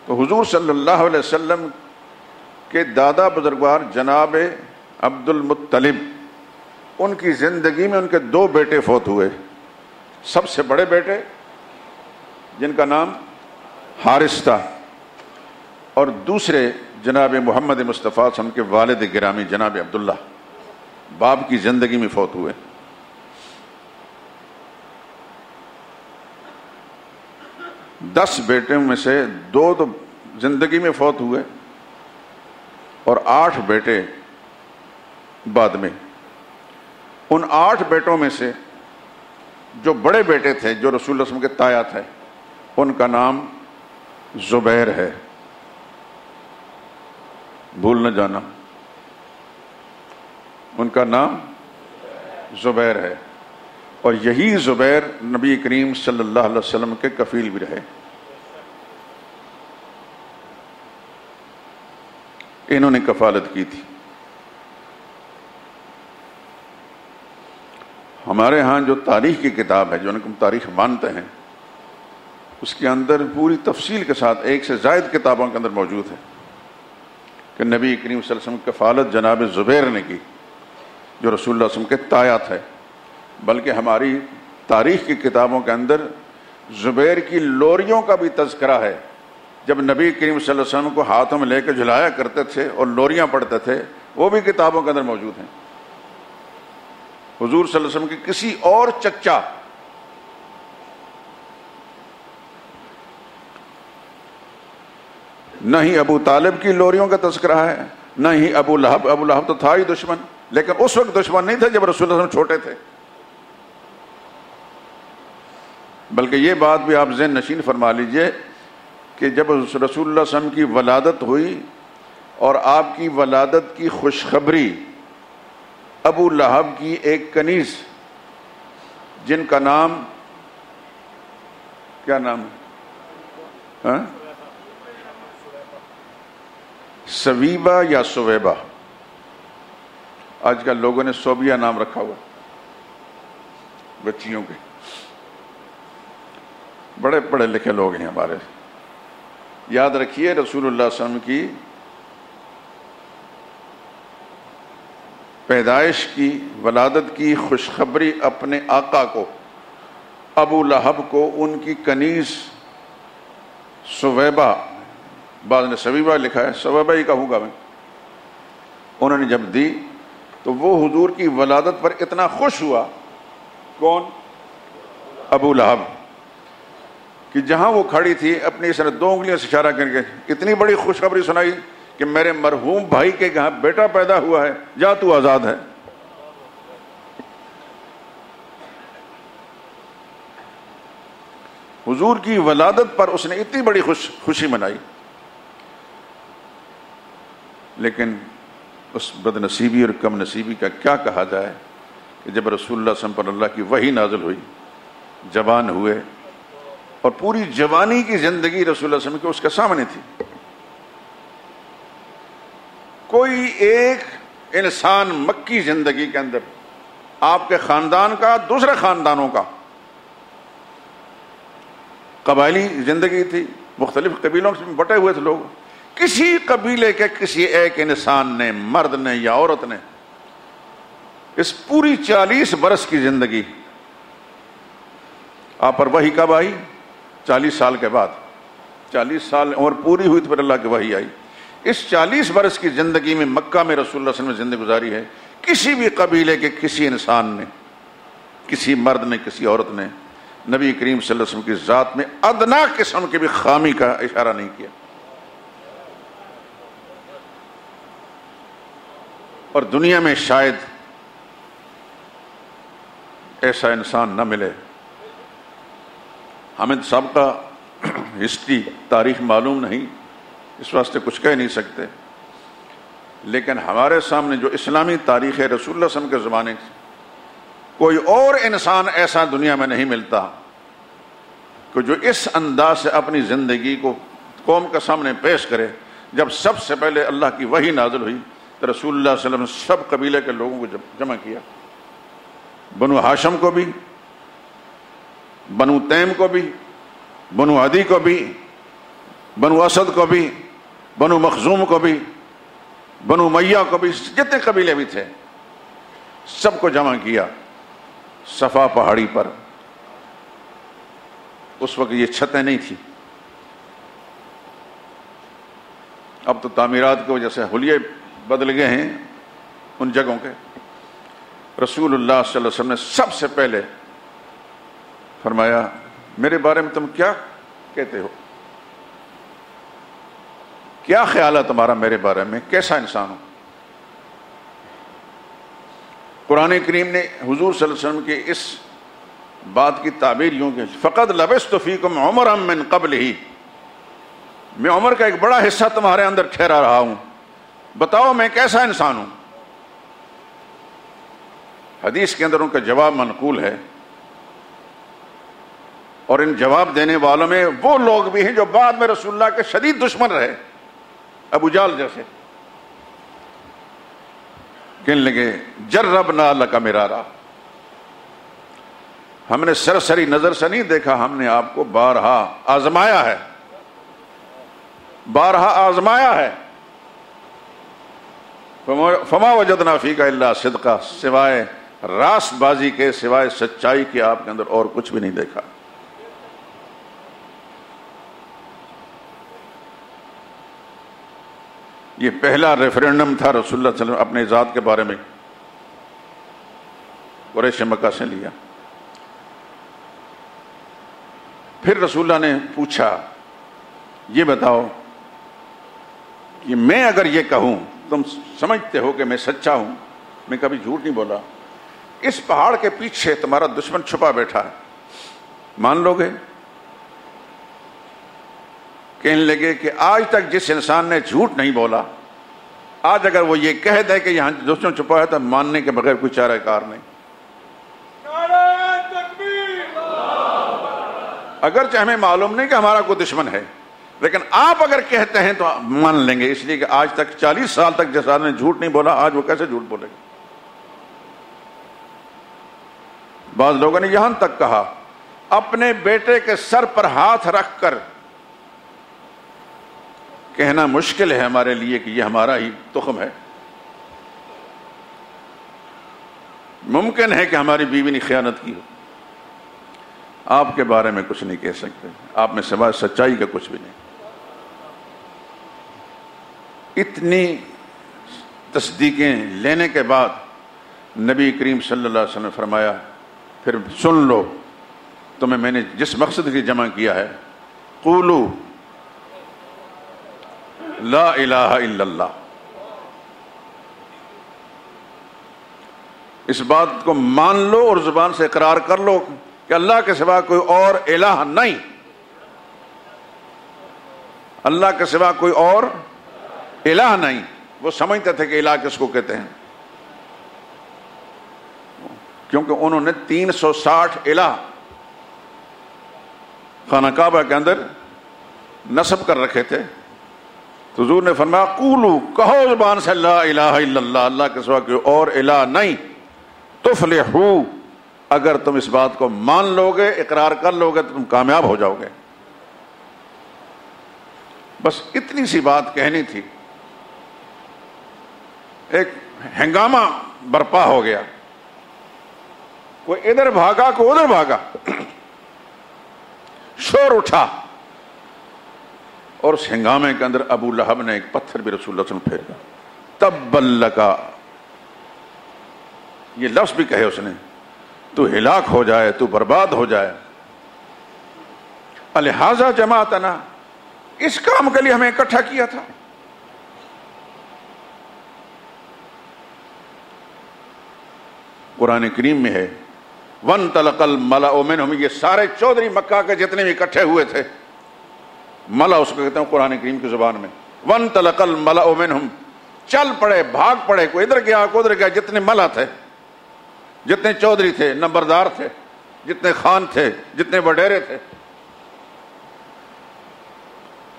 تو حضور صلی اللہ علیہ وسلم کے دادا بزرگوار جناب عبد المطلب، ان کی زندگی میں ان کے 2 بیٹے فوت ہوئے۔ سب سے بڑے بیٹے جن کا نام حارث تھا، اور دوسرے جناب محمد مصطفیٰ صلی اللہ علیہ وسلم کے والد گرامی جناب عبداللہ، باپ کی زندگی میں فوت ہوئے۔ 10 بیٹوں میں سے 2 تو زندگی میں فوت ہوئے اور 8 بیٹے بعد میں۔ ان 8 بیٹوں میں سے جو بڑے بیٹے تھے، جو رسول اللہ صلی اللہ علیہ وسلم کے تایا تھے، ان کا نام زبیر ہے، بھول نہ جانا، ان کا نام زبیر ہے، اور یہی زبیر نبی کریم صلی اللہ علیہ وسلم کے کفیل بھی رہے۔ انہوں نے کفالت کی تھی۔ ہمارے ہاں جو تاریخ کی کتاب ہے، جو ہم تاریخ مانتے ہیں، اس کے اندر پوری تفصیل کے ساتھ 1 سے زائد کتابوں کے اندر موجود ہے کہ نبی کریم صلی اللہ علیہ وسلم کی کفالت جناب زبیر نے کی، جو رسول اللہ صلی اللہ علیہ وسلم کے تایا تھے۔ بلکہ ہماری تاریخ کی کتابوں کے اندر زبیر کی لوریوں کا بھی تذکرہ ہے، جب نبی کریم صلی اللہ علیہ وسلم کو ہاتھوں میں لے کے جھلایا کرتے تھے اور لوریاں پڑھتے تھے، وہ بھی کتابوں کے اندر موجود ہیں۔ حضور صلی اللہ علیہ وسلم کی کسی اور چچا نہ ہی ابو طالب کی لوریوں کا تذکرہ ہے، نہ ہی ابو لہب تو تھا ہی دشمن، لیکن اس وقت دشمن نہیں تھے جب رسول اللہ صلی اللہ علیہ وسلم چھوٹے تھے۔ بلکہ یہ بات بھی آپ ذہن نشین فرما لیجئے کہ جب رسول اللہ صلی اللہ علیہ وسلم کی ولادت ہوئی اور آپ کی ولادت کی خوشخبری ابو لہب کی ایک کنیز، جن کا نام کیا نام ہے، سویبہ یا سویبہ، آج کل لوگوں نے صوبیہ نام رکھا ہوا بچیوں کے، بڑے پڑھے لکھے لوگ ہیں ہمارے۔ یاد رکھیے رسول اللہ صلی اللہ علیہ وسلم کی پیدائش کی، ولادت کی خوشخبری اپنے آقا کو، ابو لہب کو، ان کی کنیز سویبہ، بعض نے سویبہ لکھا ہے، سویبہ ہی کہوں گا میں، انہوں نے جب دی تو وہ حضور کی ولادت پر اتنا خوش ہوا، کون؟ ابو لہب، کہ جہاں وہ کھڑی تھی اپنی اس نے 2 انگلیوں سے اشارہ کر کے اتنی بڑی خوشخبری سنائی کہ میرے مرحوم بھائی کے یہاں بیٹا پیدا ہوا ہے، جا تو آزاد ہے۔ حضور کی ولادت پر اس نے اتنی بڑی خوشی منائی، لیکن اس بد نصیبی اور کم نصیبی کا کیا کہا جائے کہ جب رسول اللہ صلی اللہ علیہ وسلم پر اللہ کی وحی نازل ہوئی، جوان ہوئے، اور پوری جوانی کی زندگی رسول اللہ صلی اللہ علیہ وسلم کی اس کے سامنے تھی۔ کوئی ایک انسان مکی زندگی کے اندر آپ کے خاندان کا، دوسرے خاندانوں کا، قبائلی زندگی تھی، مختلف قبیلوں سے بٹے ہوئے تھے لوگ، کسی قبیلے کے کسی ایک انسان نے، مرد نے یا عورت نے، اس پوری 40 برس کی زندگی آپ پر وحی کب آئی؟ 40 سال کے بعد. 40 سال عمر پوری ہوئی تو پھر اللہ کی وحی آئی. اس 40 برس کی زندگی میں مکہ میں رسول اللہ صلی اللہ علیہ وسلم نے زندگی گزاری ہے. کسی بھی قبیلے کے کسی انسان نے، کسی مرد نے، کسی عورت نے نبی کریم صلی اللہ علیہ وسلم کی ذات میں ادنا قسم کی بھی خامی کا اشارہ نہیں کیا. اور دنیا میں شاید ایسا انسان نہ ملے. ہمیں سب کا ہسٹری، تاریخ معلوم نہیں، اس واسطے کچھ کہہ نہیں سکتے، لیکن ہمارے سامنے جو اسلامی تاریخ ہے رسول اللہ صلی اللہ علیہ وسلم کے زمانے سے، کوئی اور انسان ایسا دنیا میں نہیں ملتا کہ جو اس انداز سے اپنی زندگی کو قوم کے سامنے پیش کرے. جب سب سے پہلے اللہ کی وحی نازل ہوئی تو رسول اللہ صلی اللہ علیہ وسلم نے سب قبیلے کے لوگوں کو جمع کیا، بنو ہاشم کو بھی، بنو تیم کو بھی، بنو عدی کو بھی، بنو اسد کو بھی، بنو مخزوم کو بھی، بنو امیہ کو بھی، جتنے قبیلے بھی تھے سب کو جمع کیا صفا پہاڑی پر. اس وقت یہ چھتیں نہیں تھیں، اب تو تعمیرات کی وجہ سے حلیے بدل گئے ہیں ان جگہوں کے. رسول اللہ صلی اللہ علیہ وسلم نے سب سے پہلے فرمایا میرے بارے میں تم کیا کہتے ہو، کیا خیال ہے تمہارا میرے بارے میں، کیسا انسان ہوں. قرآن کریم نے حضور صلی اللہ علیہ وسلم کی اس بات کی تعبیر یوں کہ فقد لبثت فیکم عمرا من قبلہ، میں عمر کا ایک بڑا حصہ تمہارے اندر ٹھہرا رہا ہوں، بتاؤ میں کیسا انسان ہوں. حدیث کے اندر ان کا جواب منقول ہے، اور ان جواب دینے والوں میں وہ لوگ بھی ہیں جو بعد میں رسول اللہ کے شدید دشمن رہے، ابو جہل جیسے. کہنے لگے جربنا لک مرارا، ہم نے سرسری نظر سے نہیں دیکھا، ہم نے آپ کو بارہا آزمایا ہے، بارہا آزمایا ہے. فما وجدنا فیک الا صدقا، سوائے راست بازی کے، سوائے سچائی کے آپ کے اندر اور کچھ بھی نہیں دیکھا. یہ پہلا ریفرینڈم تھا رسول اللہ صلی اللہ علیہ وسلم اپنے ذات کے بارے میں قریش مکہ سے لیا. پھر رسول اللہ نے پوچھا یہ بتاؤ کہ میں اگر یہ کہوں تم سمجھتے ہو کہ میں سچا ہوں، میں کبھی جھوٹ نہیں بولا، اس پہاڑ کے پیچھے تمہارا دشمن چھپا بیٹھا ہے، مان لو گے؟ کہنے لگے کہ آج تک جس انسان نے جھوٹ نہیں بولا، آج اگر وہ یہ کہہ دے کہ یہاں دشمن چھپا ہے تو ماننے کے بغیر کوئی چارہ کار نہیں. اگرچہ ہمیں معلوم نہیں کہ ہمارا کوئی دشمن ہے، لیکن آپ اگر کہتے ہیں تو مان لیں گے، اس لیے کہ آج تک 40 سال تک جس آدمی نے جھوٹ نہیں بولا، آج وہ کیسے جھوٹ بولے گا. بعض لوگوں نے یہاں تک کہا اپنے بیٹے کے سر پر ہاتھ رکھ کر کہنا مشکل ہے ہمارے لیے کہ یہ ہمارا ہی تخم ہے، ممکن ہے کہ ہماری بیوی نے خیانت کی ہو، آپ کے بارے میں کچھ نہیں کہہ سکتے، آپ میں سوائے سچائی کا کچھ بھی نہیں. اتنی تصدیقیں لینے کے بعد نبی کریم صلی اللہ علیہ وسلم نے فرمایا پھر سن لو، تمہیں میں نے جس مقصد کی جمع کیا ہے، قولو لا الہ الا اللہ، اس بات کو مان لو اور زبان سے اقرار کر لو کہ اللہ کے سوا کوئی اور الہ نہیں، اللہ کے سوا کوئی اور الہ نہیں. وہ سمجھتے تھے کہ الہ کس کو کہتے ہیں، کیونکہ انہوں نے 360 الہ خانہ کعبہ کے اندر نصب کر رکھے تھے. تو حضور نے فرمایا قولو، کہو زبان سے لا الہ الا اللہ، اللہ کے سوا کوئی اور الہ نہیں، تفلحو، اگر تم اس بات کو مان لو گے، اقرار کر لو گے تو تم کامیاب ہو جاؤ گے. بس اتنی سی بات کہنی تھی، ایک ہنگامہ برپا ہو گیا، کوئی ادھر بھاگا کوئی ادھر بھاگا، شور اٹھا، اور اس ہنگامے کے اندر ابو لہب نے ایک پتھر بھی رسول اللہ صلی اللہ علیہ وسلم پھینکا، تبا لکا، یہ لفظ بھی کہے اس نے، تو ہلاک ہو جائے، تو برباد ہو جائے، الہذا جماعتنا، اس کام کے لیے ہمیں اکٹھا کیا تھا۔ قرآن کریم میں ہے وَانْطَلَقَ الْمَلَأُ مِنْهُمْ، یہ سارے چودھری مکہ کے جتنے بھی اکٹھے ہوئے تھے، ملا اس کو کہتے ہیں قرآن کریم کی زبان میں، وَانْطَلَقَ الْمَلَأُ مِنْهُمْ، چل پڑے، بھاگ پڑے، کوئی ادھر گیا کوئی ادھر گیا، جتنے ملا تھے، جتنے چودھری تھے، نمبردار تھے، جتنے خان تھے، جتنے وڈیرے تھے،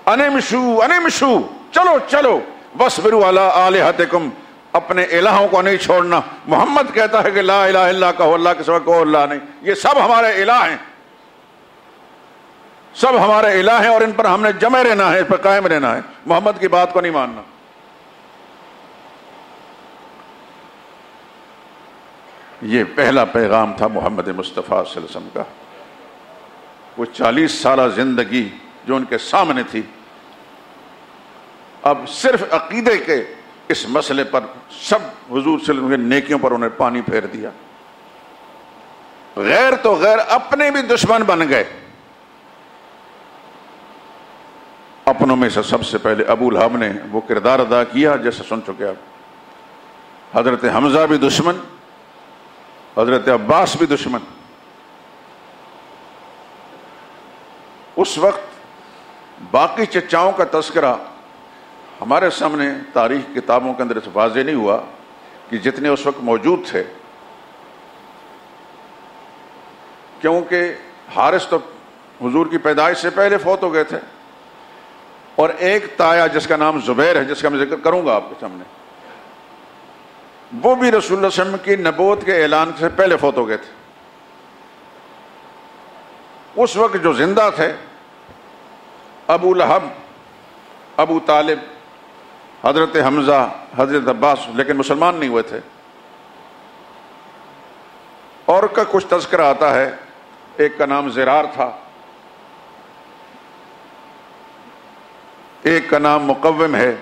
انمشو، چلو چلو، وَاصْبِرُوا عَلَىٰ آلِهَتِكُمْ، اپنے الہوں کو نہیں چھوڑنا۔ محمد کہتا ہے کہ لا الہ الا کہو، اللہ کے سوا کوئی اللہ نہیں، یہ سب ہمارے الہ ہیں، سب ہمارے الہ ہیں، اور ان پر ہم نے جمع رہنا ہے، اس پر قائم رہنا ہے، محمد کی بات کو نہیں ماننا۔ یہ پہلا پیغام تھا محمد مصطفیٰ صلی اللہ علیہ وسلم کا۔ وہ 40 سالہ زندگی جو ان کے سامنے تھی، اب صرف عقیدے کے اس مسئلے پر سب حضور صلی اللہ علیہ وسلم کے نیکیوں پر انہیں پانی پھیر دیا۔ غیر تو غیر اپنے بھی دشمن بن گئے۔ اپنوں میں سے سب سے پہلے ابو لہب نے وہ کردار ادا کیا جیسے سن چکے آپ، حضرت حمزہ بھی دشمن، حضرت عباس بھی دشمن۔ اس وقت باقی چچاؤں کا تذکرہ ہمارے سامنے تاریخ کتابوں کے اندر اس واضح نہیں ہوا کہ جتنے اس وقت موجود تھے، کیونکہ حارث تو حضور کی پیدائش سے پہلے فوت ہو گئے تھے، اور ایک تایا جس کا نام زبیر ہے، جس کا میں ذکر کروں گا آپ کے سامنے، وہ بھی رسول اللہ صلی اللہ علیہ وسلم کی نبوت کے اعلان سے پہلے فوت ہو گئے تھے۔ اس وقت جو زندہ تھے ابو لہب، ابو طالب، حضرت حمزہ، حضرت عباس، لیکن مسلمان نہیں ہوئے تھے۔ اور کا کچھ تذکرہ آتا ہے، ایک کا نام زرار تھا، ایک کا نام مقوم ہے،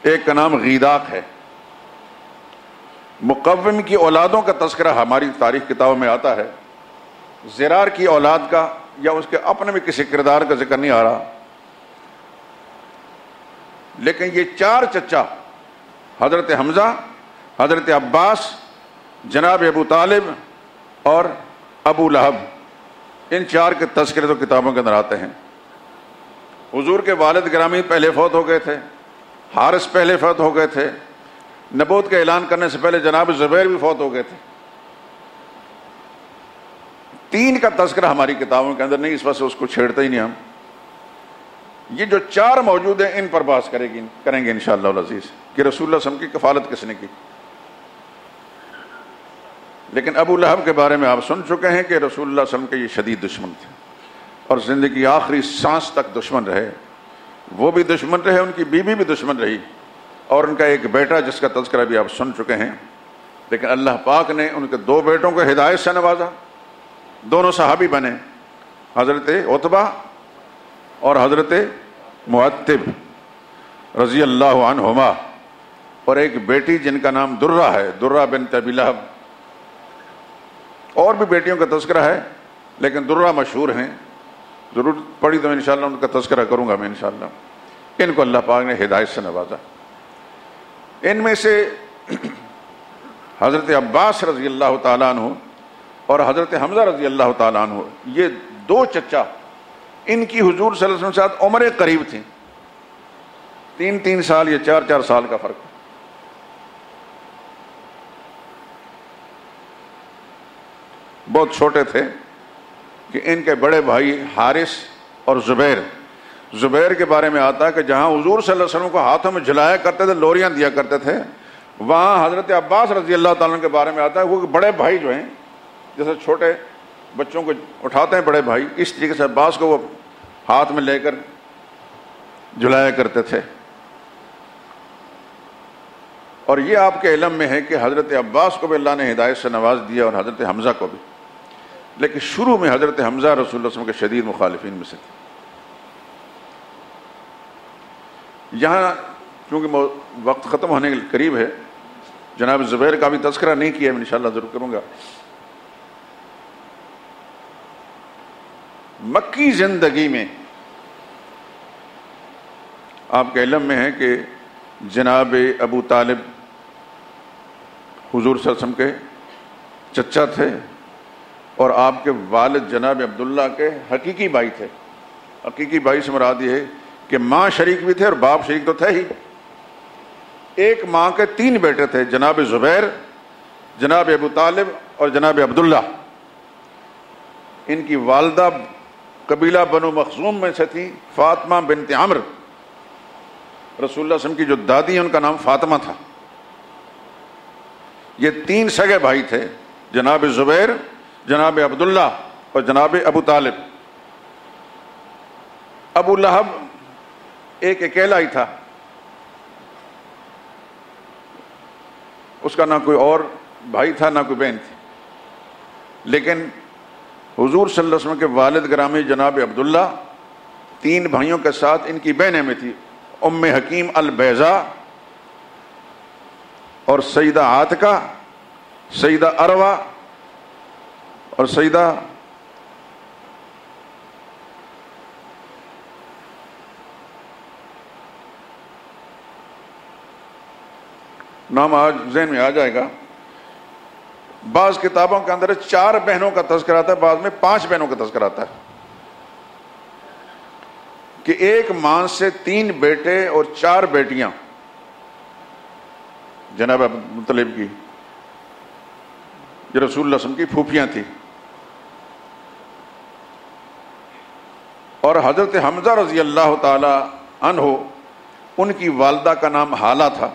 ایک کا نام غیداق ہے۔ مقوم کی اولادوں کا تذکرہ ہماری تاریخ کتابوں میں آتا ہے، زرار کی اولاد کا یا اس کے اپنے بھی کسی کردار کا ذکر نہیں آ رہا، لیکن یہ 4 چچا، حضرت حمزہ، حضرت عباس، جناب ابو طالب اور ابو لہب، ان 4 کے تذکرے تو کتابوں کے اندر آتے ہیں۔ حضور کے والد گرامی پہلے فوت ہو گئے تھے، حارث پہلے فوت ہو گئے تھے، نبوت کا اعلان کرنے سے پہلے جناب زبیر بھی فوت ہو گئے تھے۔ 3 کا تذکرہ ہماری کتابوں کے اندر نہیں، اس وجہ سے اس کو چھیڑتے ہی نہیں ہم۔ یہ جو 4 موجود ہیں ان پر بحث کریں گے انشاءاللہ العزیز کہ رسول اللہ صلی اللہ علیہ وسلم کی کفالت کس نے کی۔ لیکن ابو لہب کے بارے میں آپ سن چکے ہیں کہ رسول اللہ صلی اللہ علیہ وسلم کے یہ شدید دشمن تھے، اور زندگی کی آخری سانس تک دشمن رہے۔ وہ بھی دشمن رہے، ان کی بیوی بھی دشمن رہی، اور ان کا ایک بیٹا جس کا تذکرہ بھی آپ سن چکے ہیں۔ لیکن اللہ پاک نے ان کے 2 بیٹوں کو ہدایت سے نوازا، دونوں صحابی بنے، حضرت عتبہ اور حضرت معتب رضی اللہ عنہما، اور ایک بیٹی جن کا نام درہ ہے، درہ بنت ابی لہب۔ اور بھی بیٹیوں کا تذکرہ ہے لیکن درہ مشہور ہیں، ضرور پڑھی تو انشاءاللہ ان کا تذکرہ کروں گا میں انشاءاللہ۔ ان کو اللہ پاک نے ہدایت سے نوازا۔ ان میں سے حضرت عباس رضی اللہ تعالیٰ عنہ اور حضرت حمزہ رضی اللہ تعالیٰ عنہ، یہ 2 چچا، ان کی حضور صلی اللہ علیہ وسلم کے ساتھ عمریں قریب تھیں، 3 سال یا 4 سال کا فرق۔ بہت چھوٹے تھے کہ ان کے بڑے بھائی حارث اور زبیر کے بارے میں آتا ہے کہ جہاں حضور صلی اللہ علیہ وسلم کو ہاتھوں میں جلایا کرتے تھے، لوریاں دیا کرتے تھے، وہاں حضرت عباس رضی اللہ تعالیٰ کے بارے میں آتا ہے وہ بڑے بھائی جو ہیں، جیسے چھوٹے بچوں کو اٹھاتے ہیں بڑے بھائی، اس طریقے سے عباس کو وہ ہاتھ میں لے کر جلایا کرتے تھے. اور یہ آپ کے علم میں ہے کہ حضرت عباس کو بھی اللہ نے ہدایت سے نواز دیا اور حضرت حمزہ کو بھی، لیکن شروع میں حضرت حمزہ رسول اللہ صلی اللہ علیہ وسلم کے شدید مخالفین میں سے تھے. یہاں چونکہ وقت ختم ہونے کے قریب ہے، جناب زبیر کا بھی تذکرہ نہیں کیا، میں انشاءاللہ ضرور کروں گا. مکی زندگی میں آپ کے علم میں ہے کہ جناب ابو طالب حضور صلی اللہ علیہ وسلم کے چچا تھے اور آپ کے والد جناب عبداللہ کے حقیقی بھائی تھے. حقیقی بھائی سے مراد یہ ہے کہ ماں شریک بھی تھے اور باپ شریک تو تھے ہی. ایک ماں کے 3 بیٹے تھے، جناب زبیر، جناب ابو طالب اور جناب عبداللہ. ان کی والدہ قبیلہ بنو مخزوم میں سے تھی، فاطمہ بنت عمرو. رسول اللہ صلی اللہ علیہ وسلم کی جو دادی ہیں ان کا نام فاطمہ تھا. یہ 3 سگے بھائی تھے، جناب زبیر، جناب عبداللہ اور جناب ابو طالب. ابو لہب ایک اکیلا ہی تھا، اس کا نہ کوئی اور بھائی تھا نہ کوئی بہن تھی. لیکن حضور صلی اللہ علیہ وسلم کے والد گرامی جناب عبداللہ 3 بھائیوں کے ساتھ ان کی بہنیں میں تھی، ام حکیم البیضاء اور سیدہ عاتقہ، سیدہ اروا اور سیدہ نام آج ذہن میں آ جائے گا. بعض کتابوں کے اندر 4 بہنوں کا تذکرہ آتا ہے، بعض میں 5 بہنوں کا تذکرہ آتا ہے کہ ایک ماں سے 3 بیٹے اور 4 بیٹیاں جناب مطلب کی، جو رسول اللہ صلی اللہ علیہ وسلم کی پھوپھیاں تھیں. اور حضرت حمزہ رضی اللہ تعالی عنہ، ان کی والدہ کا نام حالہ تھا.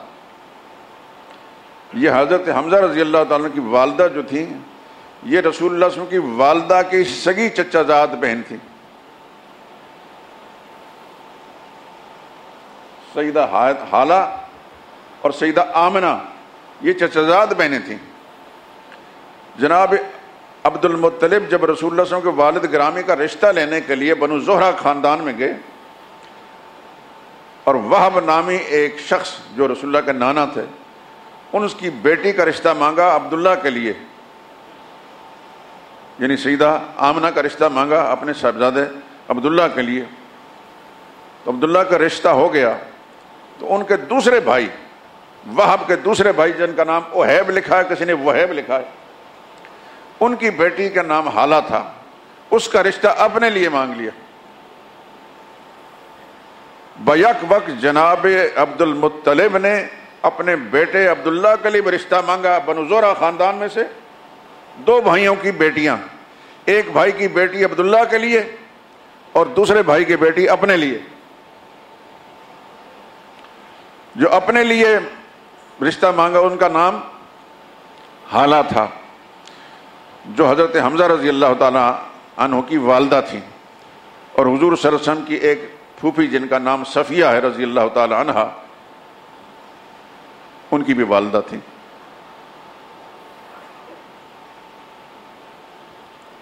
یہ حضرت حمزہ رضی اللہ تعالیٰ عنہ کی والدہ جو تھیں، یہ رسول اللہ صلی اللہ علیہ وسلم کی والدہ کی سگی چچا زاد بہن تھی. سیدہ حالہ اور سیدہ آمنہ یہ چچا زاد بہنیں تھیں. جناب عبد المطلب جب رسول اللہ صلی اللہ علیہ وسلم کے والد گرامی کا رشتہ لینے کے لیے بنو زہرہ خاندان میں گئے، اور وہب نامی ایک شخص جو رسول اللہ کے نانا تھے، ان اس کی بیٹی کا رشتہ مانگا عبداللہ کے لیے، یعنی سیدہ آمنہ کا رشتہ مانگا اپنے صاحبزادے عبداللہ کے لیے. تو عبداللہ کا رشتہ ہو گیا. تو ان کے دوسرے بھائی، وہب کے دوسرے بھائی جن کا نام اوہیب لکھا ہے، کسی نے وہیب لکھا ہے، ان کی بیٹی کا نام حالہ تھا، اس کا رشتہ اپنے لیے مانگ لیا. بیک وقت جناب عبد المطلب نے اپنے بیٹے عبداللہ کے لیے رشتہ مانگا. بنو زہرہ خاندان میں سے 2 بھائیوں کی بیٹیاں، ایک بھائی کی بیٹی عبداللہ کے لیے اور دوسرے بھائی کی بیٹی اپنے لیے. جو اپنے لیے رشتہ مانگا ان کا نام حالہ تھا، جو حضرت حمزہ رضی اللہ تعالی عنہ کی والدہ تھی، اور حضور صلی اللہ علیہ وسلم کی ایک پھوپھی جن کا نام صفیہ ہے رضی اللہ تعالی عنہا، ان کی بھی والدہ تھی.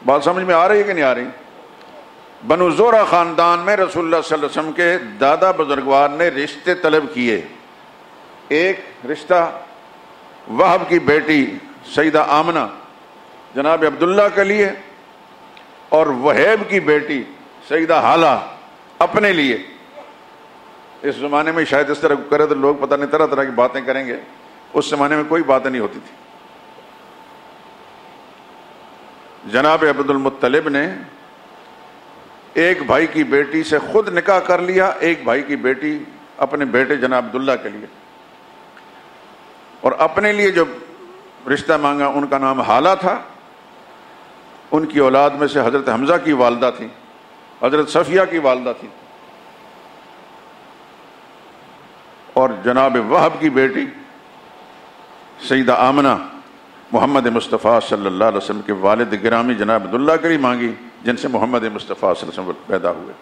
بات سمجھ میں آ رہی ہے کہ نہیں آ رہی؟ بنو زہرہ خاندان میں رسول اللہ صلی اللہ علیہ وسلم کے دادا بزرگوار نے رشتے طلب کیے. ایک رشتہ وہب کی بیٹی سیدہ آمنہ جناب عبداللہ کے لیے، اور وہیب کی بیٹی سیدہ حالہ اپنے لیے. اس زمانے میں شاید اس طرح کرے تو لوگ پتہ نہیں طرح طرح کی باتیں کریں گے، اس زمانے میں کوئی باتیں نہیں ہوتی تھی. جناب عبد المطلب نے ایک بھائی کی بیٹی سے خود نکاح کر لیا، ایک بھائی کی بیٹی اپنے بیٹے جناب عبداللہ کے لیے، اور اپنے لیے جو رشتہ مانگا ان کا نام حالہ تھا. ان کی اولاد میں سے حضرت حمزہ کی والدہ تھی، حضرت صفیہ کی والدہ تھی، اور جناب وہب کی بیٹی سیدہ آمنہ محمد مصطفیٰ صلی اللہ علیہ وسلم کے والد گرامی جناب عبداللہ کے لیے مانگی، جن سے محمد مصطفیٰ صلی اللہ علیہ وسلم پیدا ہوئے.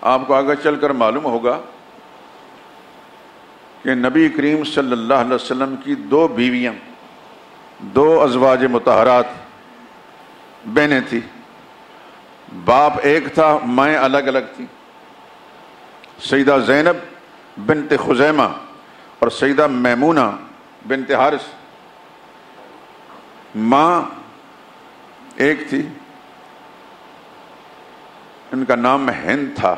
آپ کو آگے چل کر معلوم ہوگا کہ نبی کریم صلی اللہ علیہ وسلم کی 2 بیویاں، 2 ازواج مطہرات بہنیں تھیں، باپ ایک تھا، مائیں الگ الگ تھیں۔ سیدہ زینب بنت خزیمہ اور سیدہ میمونہ بنت حارث، ماں ایک تھی، ان کا نام ہند تھا۔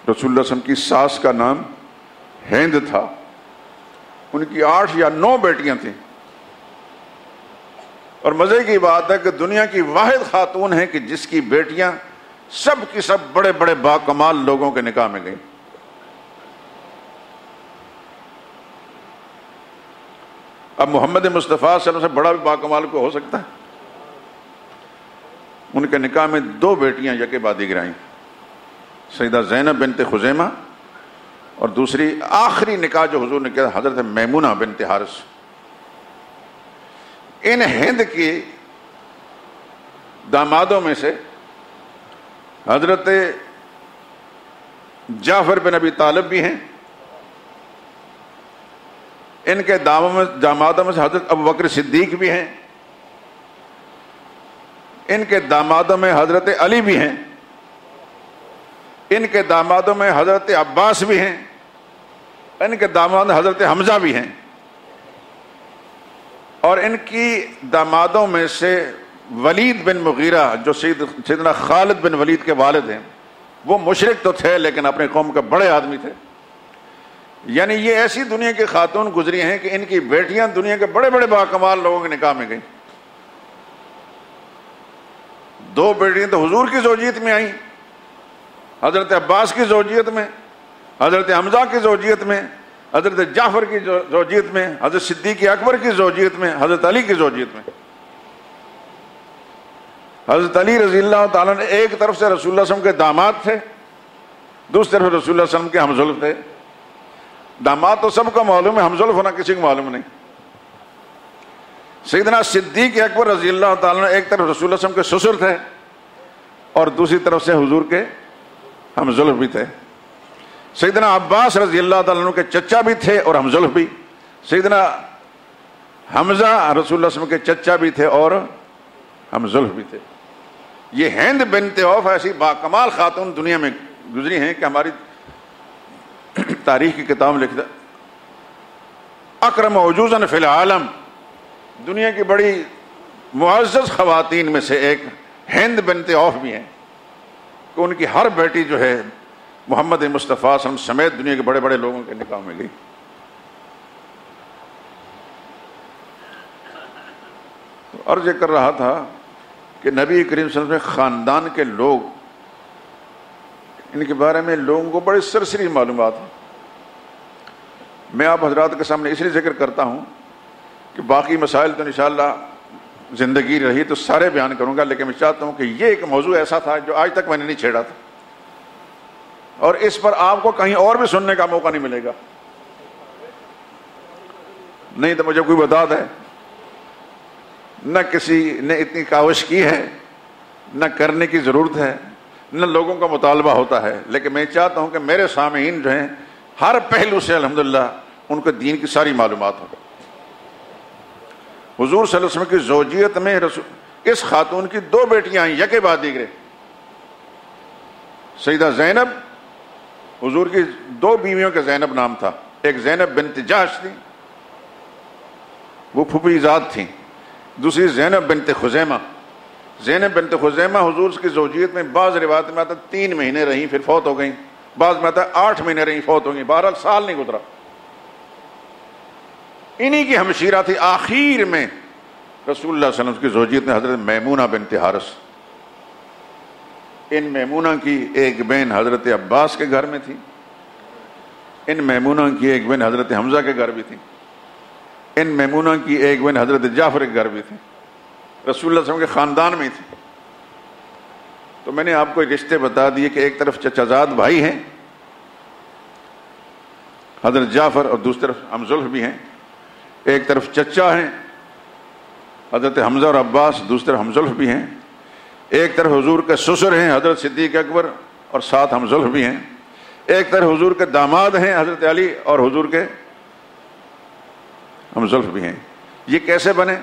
رسول اللہ صلی اللہ علیہ وسلم کی ساس کا نام ہند تھا۔ ان کی 8 یا 9 بیٹیاں تھیں، اور مزے کی بات ہے کہ دنیا کی واحد خاتون ہے کہ جس کی بیٹیاں سب کی سب بڑے بڑے باکمال لوگوں کے نکاح میں گئیں۔ اب محمد مصطفیٰ صلی اللہ علیہ وسلم سے بڑا بھی باکمال کو ہو سکتا ہے؟ ان کے نکاح میں 2 بیٹیاں یکے بعد دیگر آئیں، سیدہ زینب بنت خزیمہ اور دوسری آخری نکاح جو حضور نے کیا حضرت میمونہ بنت حارث۔ ان ہند کی دامادوں میں سے حضرت جعفر بن ابی طالب بھی ہیں، ان کے دامادوں میں سے حضرت ابوبکر صدیق بھی ہیں، ان کے دامادوں میں حضرت علی بھی ہیں، ان کے دامادوں میں حضرت عباس بھی ہیں، ان کے داماد حضرت حمزہ بھی ہیں، اور ان کی دامادوں میں سے ولید بن مغیرہ جو سیدنا خالد بن ولید کے والد ہیں، وہ مشرک تو تھے لیکن اپنے قوم کے بڑے آدمی تھے۔ یعنی یہ ایسی دنیا کی خاتون گزری ہیں کہ ان کی بیٹیاں دنیا کے بڑے بڑے باکمال لوگوں کے نکاح میں گئیں۔ 2 بیٹیاں تو حضور کی زوجیت میں آئیں، حضرت عباس کی زوجیت میں، حضرت حمزہ کی زوجیت میں، حضرت جعفر کی زوجیت میں، حضرت صدیق اکبر کی زوجیت میں، حضرت علی کی زوجیت میں۔ حضرت علی رضی اللہ تعالیٰ نے ایک طرف سے رسول اللہ صلی اللہ علیہ وسلم کے داماد تھے، دوسری طرف رسول اللہ صلی اللہ علیہ وسلم کے ہمزلف تھے۔ داماد تو سب کو معلوم ہے، ہمزلف ہونا کسی کو معلوم نہیں۔ سیدنا صدیق اکبر رضی اللہ تعالیٰ نے ایک طرف رسول اللہ صلی اللہ علیہ وسلم کے سسر تھے اور دوسری طرف سے حضور کے ہمزلف بھی تھے۔ سیدنا عباس رضی اللہ تعالیٰ عنہ کے چچا بھی تھے اور ہمزلف بھی۔ سیدنا حمزہ رسول اللہ صلی اللہ علیہ وسلم کے چچا بھی تھے اور ہمزلف بھی تھے۔ یہ ہند بنت عوف ایسی باکمال خاتون دنیا میں گزری ہیں کہ ہماری تاریخ کی کتاب لکھتا اکرم عجوزاً فی العالم، دنیا کی بڑی معزز خواتین میں سے ایک ہند بنت عوف بھی ہیں کہ ان کی ہر بیٹی جو ہے محمد مصطفیٰ صلی اللہ علیہ وسلم سمیت دنیا کے بڑے بڑے لوگوں کے نکاح میں گئی۔ تو عرض کر رہا تھا کہ نبی کریم صلی اللہ علیہ وسلم خاندان کے لوگ، ان کے بارے میں لوگوں کو بڑے سرسری معلومات ہیں۔ میں آپ حضرات کے سامنے اس لیے ذکر کرتا ہوں کہ باقی مسائل تو انشاءاللہ زندگی رہی تو سارے بیان کروں گا، لیکن میں چاہتا ہوں کہ یہ ایک موضوع ایسا تھا جو آج تک میں نے نہیں چھیڑا تھا، اور اس پر آپ کو کہیں اور بھی سننے کا موقع نہیں ملے گا۔ نہیں تو مجھے کوئی بتا دے، نہ کسی نے اتنی کاوش کی ہے، نہ کرنے کی ضرورت ہے، نہ لوگوں کا مطالبہ ہوتا ہے، لیکن میں چاہتا ہوں کہ میرے سامعین جو ہیں ہر پہلو سے الحمدللہ ان کو دین کی ساری معلومات ہو۔ حضور صلی اللہ علیہ وسلم کی زوجیت میں اس خاتون کی 2 بیٹیاں آئیں یکے بعد دیگرے۔ سیدہ زینب، حضور کی 2 بیویوں کے زینب نام تھا، ایک زینب بنت جحش تھی، وہ پھوپھی ذات تھیں، دوسری زینب بنت خزیمہ۔ زینب بنت خزیمہ حضور کی زوجیت میں بعض روایت میں آتا 3 مہینے رہیں پھر فوت ہو گئیں، بعض میں آتا 8 مہینے رہیں فوت ہو گئیں، بہرحال سال نہیں گزرا۔ انہی کی ہمشیرہ تھی آخر میں رسول اللہ صلی اللہ علیہ وسلم کی زوجیت میں حضرت میمونہ بنت حارث۔ ان میمونہ کی ایک بہن حضرت عباس کے گھر میں تھی، ان میمونہ کی ایک بہن حضرت حمزہ کے گھر بھی تھی، ان میمونہ کی ایک بہن حضرت جعفر کے گھر بھی تھی، رسول اللہ صلی اللہ علیہ وسلم کے خاندان میں تھی۔ تو میں نے آپ کو رشتے بتا دیے کہ ایک طرف چچا زاد بھائی ہیں حضرت جعفر اور دوسری طرف حمزلف بھی ہیں، ایک طرف چچا ہیں حضرت حمزہ اور عباس، دوسری طرف حمزلف بھی ہیں، ایک طرف حضور کے سسر ہیں حضرت صدیق اکبر اور ساتھ ہم زلف بھی ہیں، ایک طرف حضور کے داماد ہیں حضرت علی اور حضور کے ہم زلف بھی ہیں۔ یہ کیسے بنے؟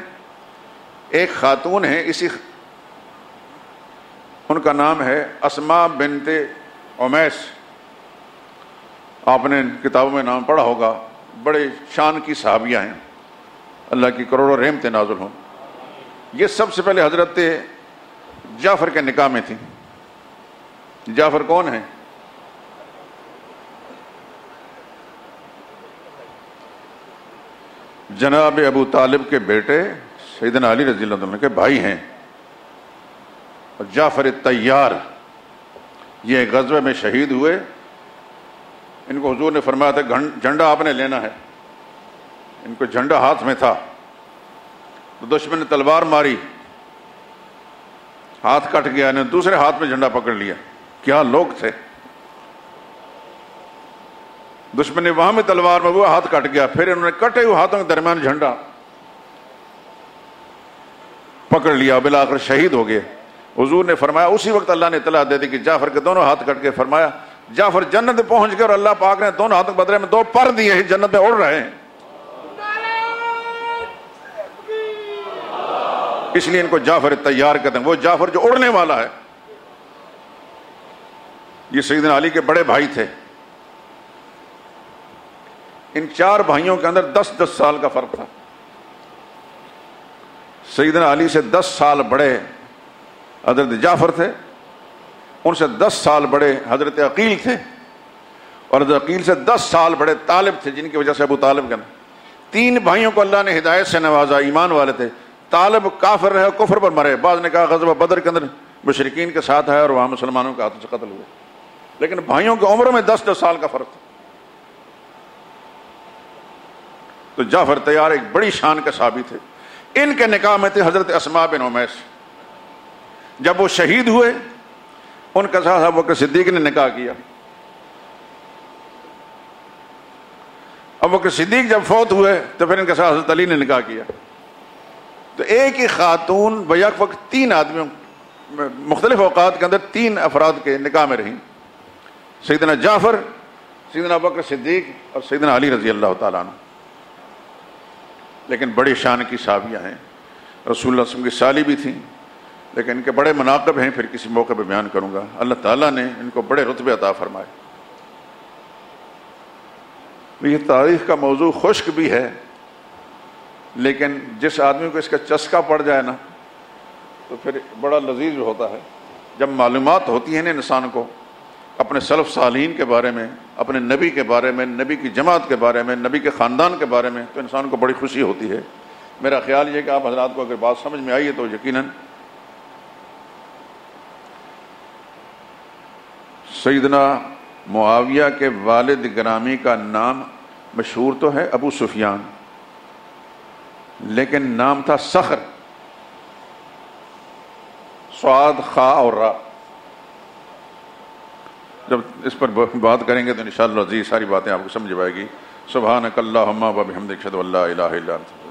ایک خاتون ہیں، ان کا نام ہے اسماء بنت عمیس، آپ نے کتابوں میں نام پڑھا ہوگا، بڑے شان کی صحابیہ ہیں، اللہ کی کروڑوں رحمتیں نازل ہوں۔ یہ سب سے پہلے حضرت جعفر کے نکاح میں تھی۔ جعفر کون ہیں؟ جناب ابو طالب کے بیٹے سیدنا علی رضی اللہ عنہ کے بھائی ہیں، اور جعفر الطیار یہ غزوے میں شہید ہوئے۔ ان کو حضور نے فرمایا تھا جھنڈا آپ نے لینا ہے، ان کو جھنڈا ہاتھ میں تھا تو دشمن نے تلوار ماری، ہاتھ کٹ گیا، انہیں دوسرے ہاتھ میں جھنڈا پکڑ لیا۔ کیا لوگ تھے! دشمن نے وہاں میں تلوار میں وہ ہاتھ کٹ گیا، پھر انہوں نے کٹے ہوئے ہاتھوں کے درمیان جھنڈا پکڑ لیا، بالآخر شہید ہو گئے۔ حضور نے فرمایا، اسی وقت اللہ نے اطلاع دے دی کہ جعفر کے دونوں ہاتھ کٹ کے، فرمایا جعفر جنت میں پہنچ گئے اور اللہ پاک نے دونوں ہاتھوں کے بدلے میں 2 پر دیے ہیں، جنت میں اڑ رہے ہیں۔ اس لیے ان کو جعفر الطیار کہتے ہیں، وہ جعفر جو اڑنے والا ہے۔ یہ سیدنا علی کے بڑے بھائی تھے۔ ان 4 بھائیوں کے اندر 10 سال کا فرق تھا۔ سیدنا علی سے 10 سال بڑے حضرت جعفر تھے، ان سے 10 سال بڑے حضرت عقیل تھے، اور حضرت عقیل سے 10 سال بڑے طالب تھے، جن کی وجہ سے ابو طالب کا 3 بھائیوں کو اللہ نے ہدایت سے نوازا، ایمان والے تھے۔ طالب کافر رہے، کفر پر مرے، بعض نے کہا غزوہ بدر کے اندر مشرکین کے ساتھ ہے اور وہاں مسلمانوں کے ہاتھوں سے قتل ہوئے، لیکن بھائیوں کی عمروں میں 10 سال کا فرق تھا۔ تو جعفر طیار ایک بڑی شان کے صحابی تھے۔ ان کے نکاح میں تھے حضرت اسماء بن عمیس۔ جب وہ شہید ہوئے، ان کے ساتھ ابو بکر صدیق نے نکاح کیا۔ ابو بکر صدیق جب فوت ہوئے تو پھر ان کے ساتھ حضرت علی نے نکاح کیا۔ تو ایک ہی خاتون بیک وقت 3 آدمیوں مختلف اوقات کے اندر 3 افراد کے نکاح میں رہیں، سیدنا جعفر، سیدنا ابو بکر صدیق اور سیدنا علی رضی اللہ تعالیٰ عنہ۔ لیکن بڑی شان کی صحابیہ ہیں، رسول اللہ صلی اللہ علیہ وسلم کی سالی بھی تھیں، لیکن ان کے بڑے مناقب ہیں، پھر کسی موقع پہ بیان کروں گا۔ اللہ تعالیٰ نے ان کو بڑے رتبے عطا فرمائے۔ یہ تاریخ کا موضوع خشک بھی ہے، لیکن جس آدمی کو اس کا چسکا پڑ جائے نا تو پھر بڑا لذیذ ہوتا ہے۔ جب معلومات ہوتی ہیں نا انسان کو اپنے سلف صالحین کے بارے میں، اپنے نبی کے بارے میں، نبی کی جماعت کے بارے میں، نبی کے خاندان کے بارے میں، تو انسان کو بڑی خوشی ہوتی ہے۔ میرا خیال یہ کہ آپ حضرات کو اگر بات سمجھ میں آئی ہے تو یقیناً سیدنا معاویہ کے والد گرامی کا نام مشہور تو ہے ابو سفیان، لیکن نام تھا صخر، صاد خا اور را۔ جب اس پر بات کریں گے تو انشاءاللہ عزیز ساری باتیں آپ کو سمجھ آئے گی۔ سبحانک اللہم و بحمدک اشہد ان لا الہ الا انت۔